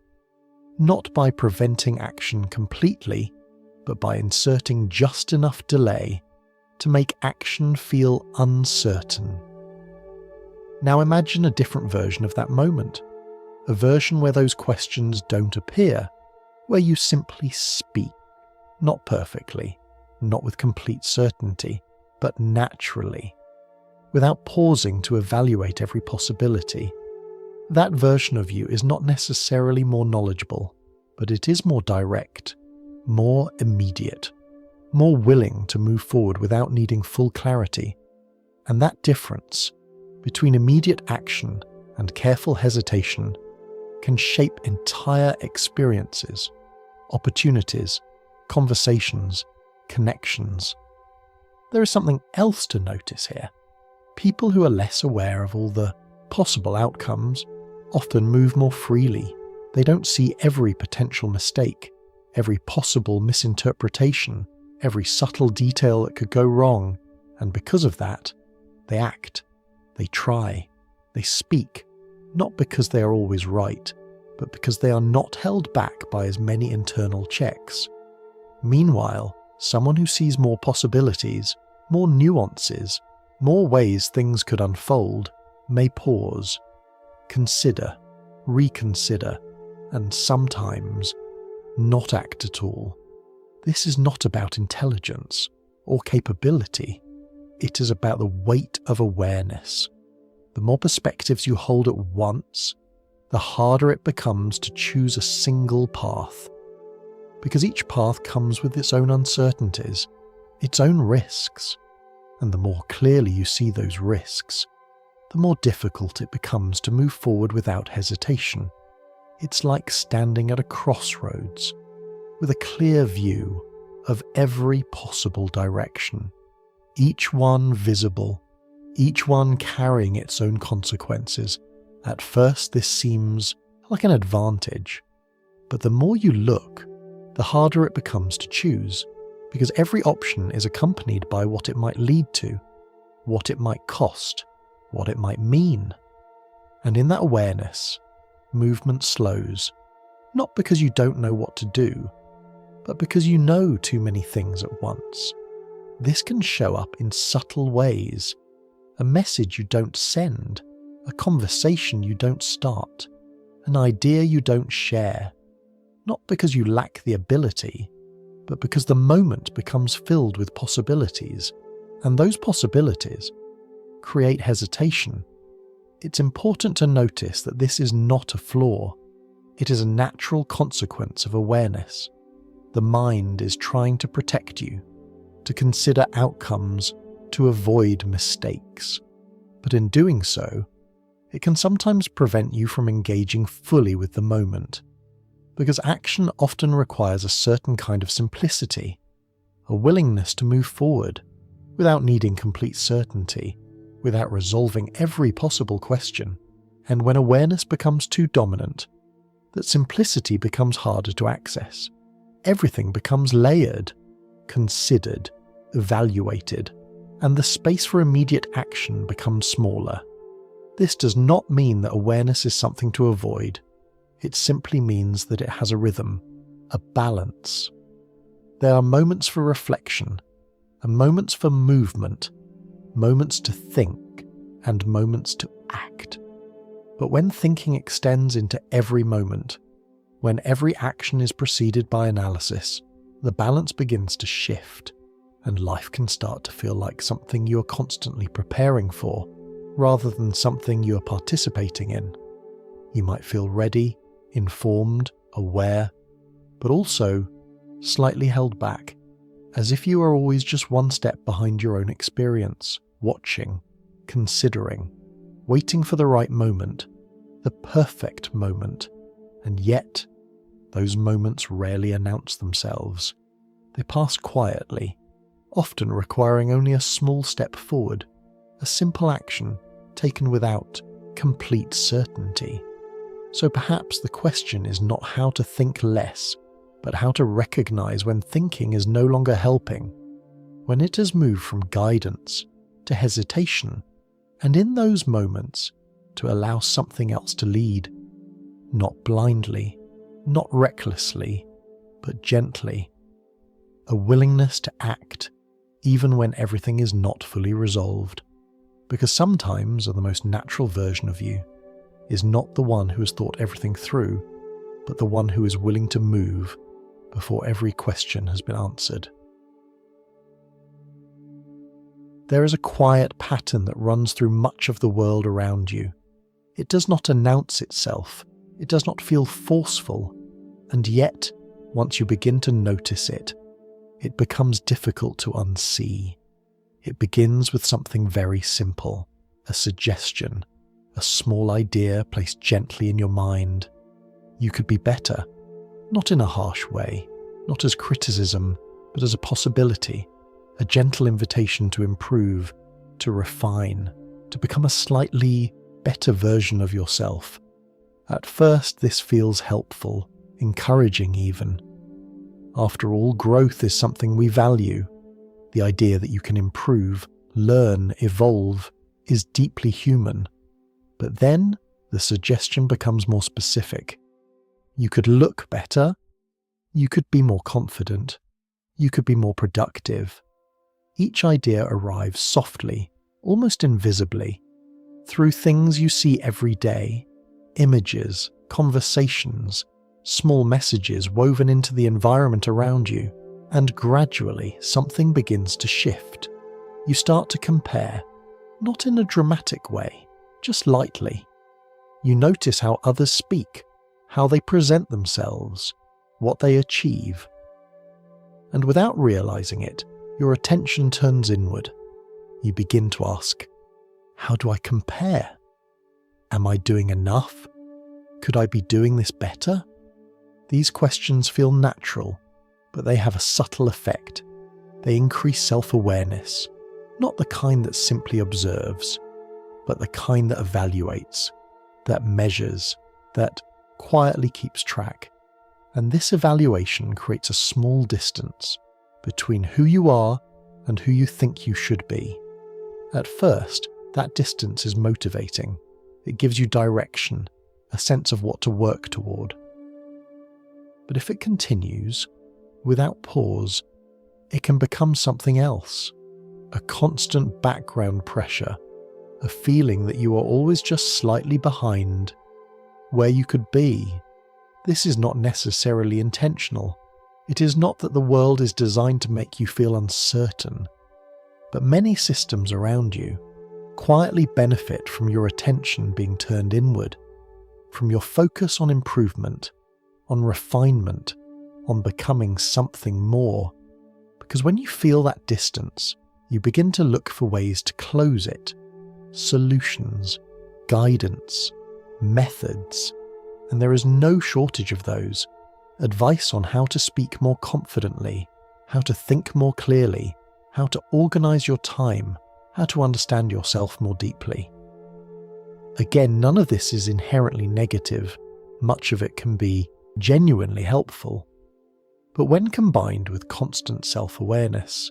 A: not by preventing action completely, but by inserting just enough delay to make action feel uncertain. Now imagine a different version of that moment, a version where those questions don't appear, where you simply speak, not perfectly, not with complete certainty, but naturally, without pausing to evaluate every possibility. That version of you is not necessarily more knowledgeable, but it is more direct, more immediate, more willing to move forward without needing full clarity. And that difference between immediate action and careful hesitation can shape entire experiences, opportunities, conversations, connections. There is something else to notice here. People who are less aware of all the possible outcomes often move more freely. They don't see every potential mistake, every possible misinterpretation, every subtle detail that could go wrong, and because of that, they act, they try, they speak, not because they are always right, but because they are not held back by as many internal checks. Meanwhile, someone who sees more possibilities, more nuances, more ways things could unfold, may pause, consider, reconsider, and sometimes not act at all. This is not about intelligence or capability. It is about the weight of awareness. The more perspectives you hold at once, the harder it becomes to choose a single path. Because each path comes with its own uncertainties, its own risks. And the more clearly you see those risks, the more difficult it becomes to move forward without hesitation. It's like standing at a crossroads with a clear view of every possible direction, each one visible, each one carrying its own consequences. At first, this seems like an advantage, but the more you look, the harder it becomes to choose, because every option is accompanied by what it might lead to, what it might cost, what it might mean. And in that awareness, movement slows, not because you don't know what to do, but because you know too many things at once. This can show up in subtle ways. A message you don't send, a conversation you don't start, an idea you don't share, not because you lack the ability, but because the moment becomes filled with possibilities, and those possibilities create hesitation. It's important to notice that this is not a flaw. It is a natural consequence of awareness. The mind is trying to protect you, to consider outcomes, to avoid mistakes. But in doing so, it can sometimes prevent you from engaging fully with the moment, because action often requires a certain kind of simplicity, a willingness to move forward without needing complete certainty, without resolving every possible question. And when awareness becomes too dominant, that simplicity becomes harder to access. Everything becomes layered, considered, evaluated, and the space for immediate action becomes smaller. This does not mean that awareness is something to avoid. It simply means that it has a rhythm, a balance. There are moments for reflection, and moments for movement, moments to think, and moments to act. But when thinking extends into every moment, when every action is preceded by analysis, the balance begins to shift, and life can start to feel like something you are constantly preparing for, rather than something you are participating in. You might feel ready, informed, aware, but also slightly held back, as if you are always just one step behind your own experience, watching, considering, waiting for the right moment, the perfect moment. And yet, those moments rarely announce themselves. They pass quietly, often requiring only a small step forward, a simple action taken without complete certainty. So perhaps the question is not how to think less, but how to recognize when thinking is no longer helping, when it has moved from guidance to hesitation, and in those moments, to allow something else to lead, not blindly, not recklessly, but gently. A willingness to act, even when everything is not fully resolved. Because sometimes the most natural version of you is not the one who has thought everything through, but the one who is willing to move before every question has been answered. There is a quiet pattern that runs through much of the world around you. It does not announce itself, it does not feel forceful, and yet, once you begin to notice it, it becomes difficult to unsee. It begins with something very simple, a suggestion, a small idea placed gently in your mind. You could be better, not in a harsh way, not as criticism, but as a possibility, a gentle invitation to improve, to refine, to become a slightly better version of yourself. At first, this feels helpful, encouraging even. After all, growth is something we value. The idea that you can improve, learn, evolve is deeply human. But then the suggestion becomes more specific. You could look better. You could be more confident. You could be more productive. Each idea arrives softly, almost invisibly, through things you see every day, images, conversations, small messages woven into the environment around you, and gradually something begins to shift. You start to compare, not in a dramatic way, just lightly. You notice how others speak, how they present themselves, what they achieve. And without realizing it, your attention turns inward. You begin to ask, how do I compare? Am I doing enough? Could I be doing this better? These questions feel natural, but they have a subtle effect. They increase self-awareness, not the kind that simply observes, but the kind that evaluates, that measures, that quietly keeps track. And this evaluation creates a small distance between who you are and who you think you should be. At first, that distance is motivating. It gives you direction, a sense of what to work toward. But if it continues, without pause, it can become something else. A constant background pressure, a feeling that you are always just slightly behind where you could be. This is not necessarily intentional. It is not that the world is designed to make you feel uncertain, but many systems around you quietly benefit from your attention being turned inward, from your focus on improvement, on refinement, on becoming something more. Because when you feel that distance, you begin to look for ways to close it, solutions, guidance, methods, and there is no shortage of those. Advice on how to speak more confidently, how to think more clearly, how to organize your time, how to understand yourself more deeply. Again, none of this is inherently negative. Much of it can be genuinely helpful. But when combined with constant self-awareness,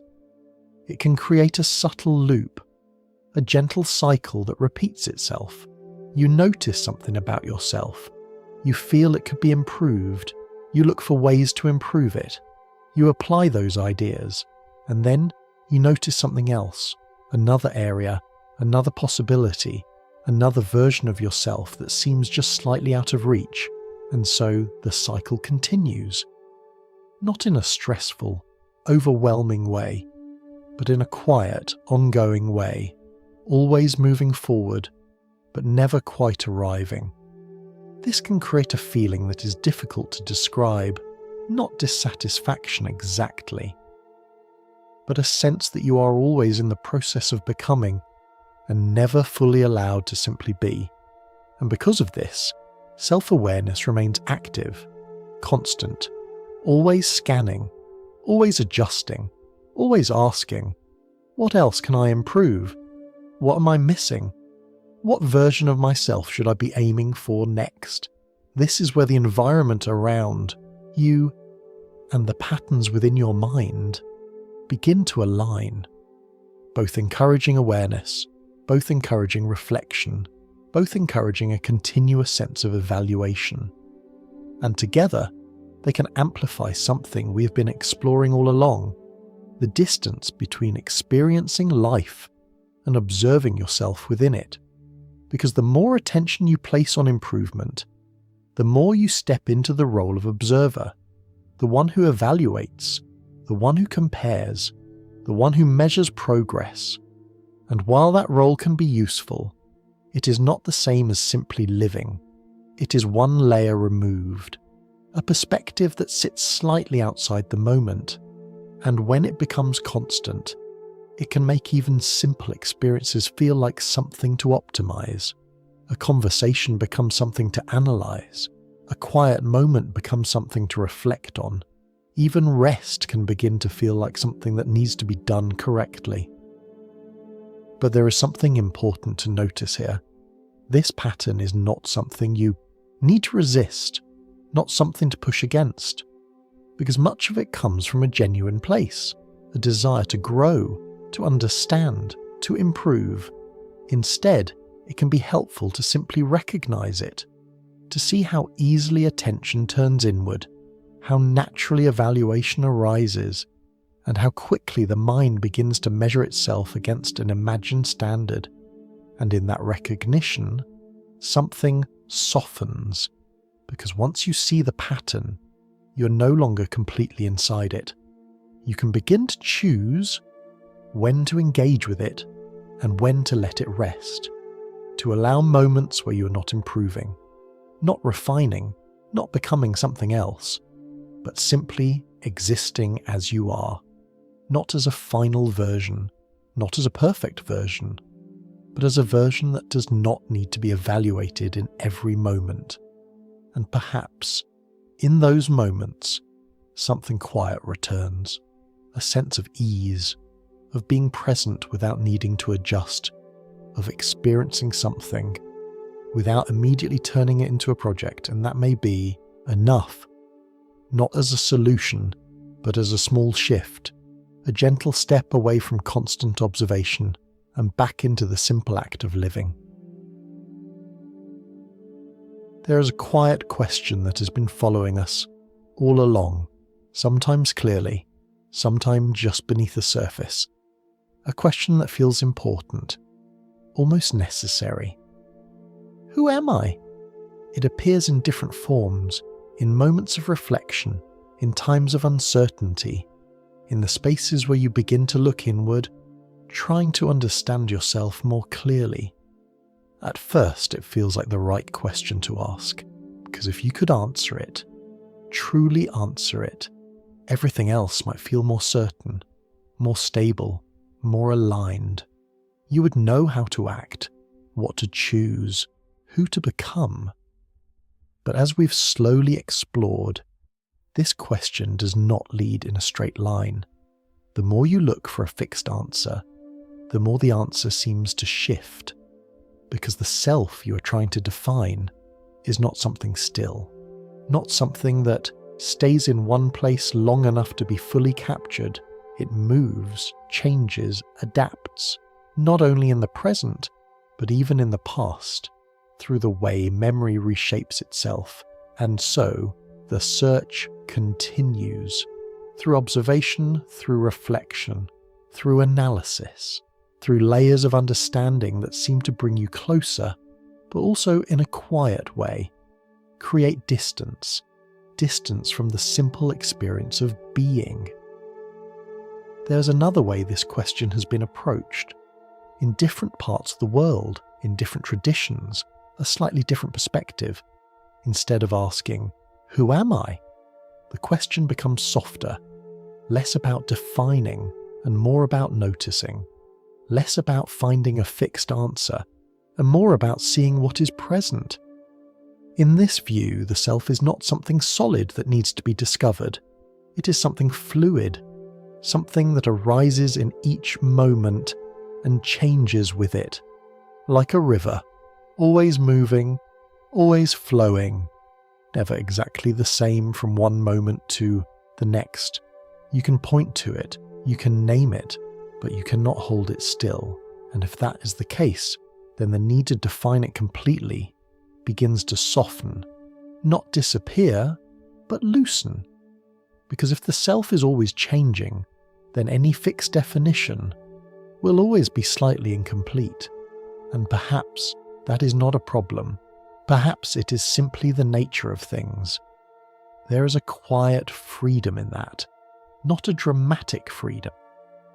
A: it can create a subtle loop, a gentle cycle that repeats itself. You notice something about yourself. You feel it could be improved. You look for ways to improve it. You apply those ideas, and then you notice something else, another area, another possibility, another version of yourself that seems just slightly out of reach, and so the cycle continues. Not in a stressful, overwhelming way, but in a quiet, ongoing way, always moving forward, but never quite arriving. This can create a feeling that is difficult to describe, not dissatisfaction exactly, but a sense that you are always in the process of becoming and never fully allowed to simply be. And because of this, self-awareness remains active, constant, always scanning, always adjusting, always asking, what else can I improve? What am I missing? What version of myself should I be aiming for next? This is where the environment around you and the patterns within your mind begin to align, both encouraging awareness, both encouraging reflection, both encouraging a continuous sense of evaluation. And together, they can amplify something we have been exploring all along, the distance between experiencing life and observing yourself within it. Because the more attention you place on improvement, the more you step into the role of observer, the one who evaluates, the one who compares, the one who measures progress. And while that role can be useful, it is not the same as simply living. It is one layer removed, a perspective that sits slightly outside the moment, and when it becomes constant, it can make even simple experiences feel like something to optimize. A conversation becomes something to analyze. A quiet moment becomes something to reflect on. Even rest can begin to feel like something that needs to be done correctly. But there is something important to notice here. This pattern is not something you need to resist, not something to push against, because much of it comes from a genuine place, a desire to grow, to understand, to improve. Instead, it can be helpful to simply recognize it, to see how easily attention turns inward, how naturally evaluation arises, and how quickly the mind begins to measure itself against an imagined standard. And in that recognition, something softens, because once you see the pattern, you're no longer completely inside it. You can begin to choose when to engage with it and when to let it rest, to allow moments where you're not improving, not refining, not becoming something else, but simply existing as you are, not as a final version, not as a perfect version, but as a version that does not need to be evaluated in every moment. And perhaps, in those moments, something quiet returns, a sense of ease, of being present without needing to adjust, of experiencing something without immediately turning it into a project, and that may be enough, not as a solution, but as a small shift, a gentle step away from constant observation and back into the simple act of living. There is a quiet question that has been following us all along, sometimes clearly, sometimes just beneath the surface. A question that feels important, almost necessary. Who am I? It appears in different forms, in moments of reflection, in times of uncertainty, in the spaces where you begin to look inward, trying to understand yourself more clearly. At first, it feels like the right question to ask, because if you could answer it, truly answer it, everything else might feel more certain, more stable, more aligned. You would know how to act, what to choose, who to become. But as we've slowly explored, This question does not lead in a straight line. The more you look for a fixed answer, the more the answer seems to shift, because the self you are trying to define is not something still, not something that stays in one place long enough to be fully captured. It moves, changes, adapts, not only in the present, but even in the past, through the way memory reshapes itself. And so, the search continues, through observation, through reflection, through analysis, through layers of understanding that seem to bring you closer, but also in a quiet way, create distance from the simple experience of being. There's another way this question has been approached. In different parts of the world, in different traditions, a slightly different perspective. Instead of asking, "Who am I?" the question becomes softer, less about defining and more about noticing, less about finding a fixed answer and more about seeing what is present. In this view, the self is not something solid that needs to be discovered. It is something fluid, something that arises in each moment and changes with it, like a river, always moving, always flowing, never exactly the same from one moment to the next. You can point to it, you can name it, but you cannot hold it still. And if that is the case, then the need to define it completely begins to soften, not disappear, but loosen. Because if the self is always changing, then any fixed definition will always be slightly incomplete. And perhaps that is not a problem. Perhaps it is simply the nature of things. There is a quiet freedom in that, not a dramatic freedom,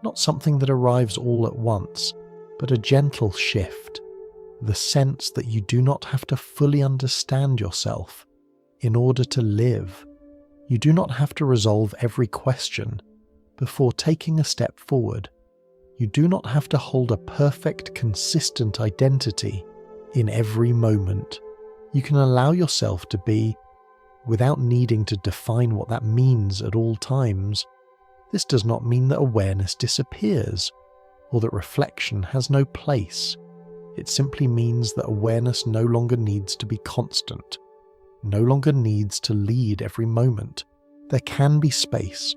A: not something that arrives all at once, but a gentle shift, the sense that you do not have to fully understand yourself in order to live. You do not have to resolve every question before taking a step forward. You do not have to hold a perfect, consistent identity in every moment. You can allow yourself to be without needing to define what that means at all times. This does not mean that awareness disappears or that reflection has no place. It simply means that awareness no longer needs to be constant, no longer needs to lead every moment. There can be space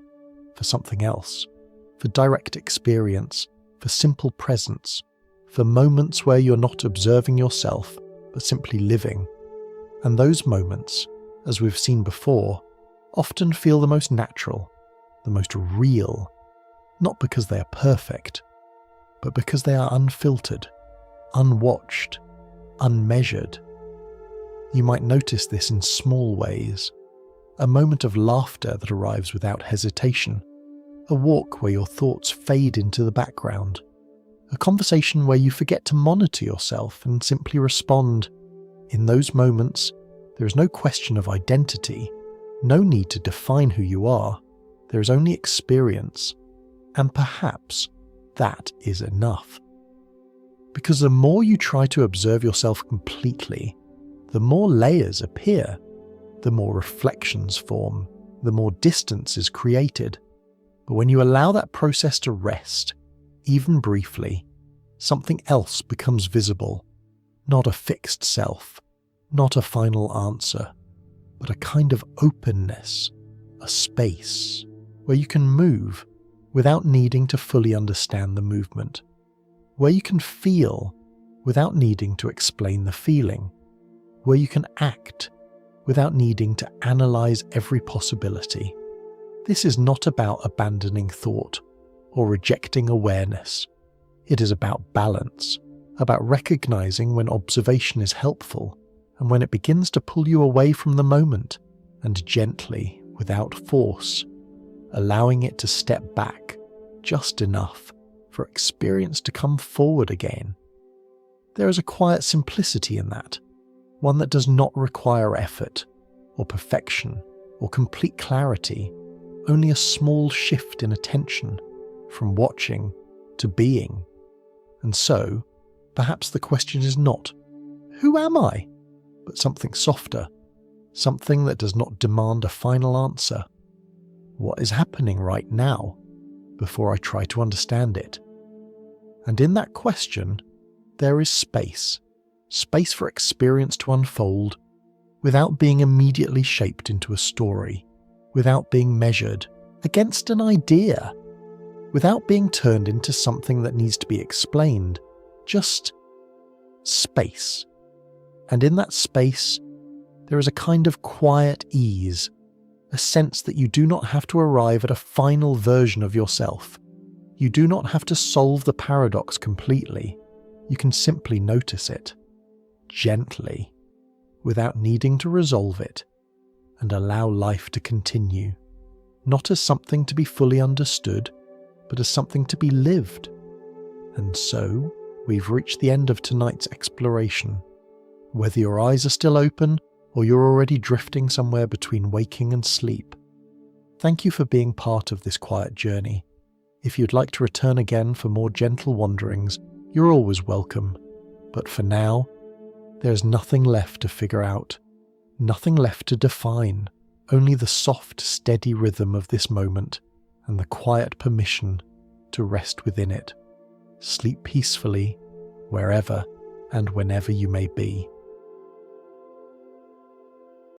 A: for something else, for direct experience, for simple presence, for moments where you're not observing yourself, but simply living. And those moments, as we've seen before, often feel the most natural, the most real, not because they are perfect, but because they are unfiltered, unwatched, unmeasured. You might notice this in small ways. A moment of laughter that arrives without hesitation, a walk where your thoughts fade into the background, a conversation where you forget to monitor yourself and simply respond. In those moments, there is no question of identity, no need to define who you are. There is only experience, and perhaps that is enough. Because the more you try to observe yourself completely, the more layers appear, the more reflections form, the more distance is created. But when you allow that process to rest, even briefly, something else becomes visible. Not a fixed self, not a final answer, but a kind of openness, a space where you can move without needing to fully understand the movement, where you can feel without needing to explain the feeling, where you can act without needing to analyze every possibility. This is not about abandoning thought or rejecting awareness. It is about balance, about recognizing when observation is helpful and when it begins to pull you away from the moment, and gently, without force, allowing it to step back just enough for experience to come forward again. There is a quiet simplicity in that, one that does not require effort, or perfection, or complete clarity, only a small shift in attention from watching to being. And so, perhaps the question is not, "Who am I?" but something softer, something that does not demand a final answer, What is happening right now, before I try to understand it? And in that question, there is space. Space for experience to unfold without being immediately shaped into a story, without being measured against an idea, without being turned into something that needs to be explained. Just space. And in that space, there is a kind of quiet ease, a sense that you do not have to arrive at a final version of yourself. You do not have to solve the paradox completely. You can simply notice it, gently, without needing to resolve it, and allow life to continue, not as something to be fully understood, but as something to be lived. And so, we've reached the end of tonight's exploration. Whether your eyes are still open, or you're already drifting somewhere between waking and sleep, thank you for being part of this quiet journey. If you'd like to return again for more gentle wanderings, you're always welcome. But for now, there's nothing left to figure out, nothing left to define, only the soft, steady rhythm of this moment and the quiet permission to rest within it. Sleep peacefully, wherever and whenever you may be.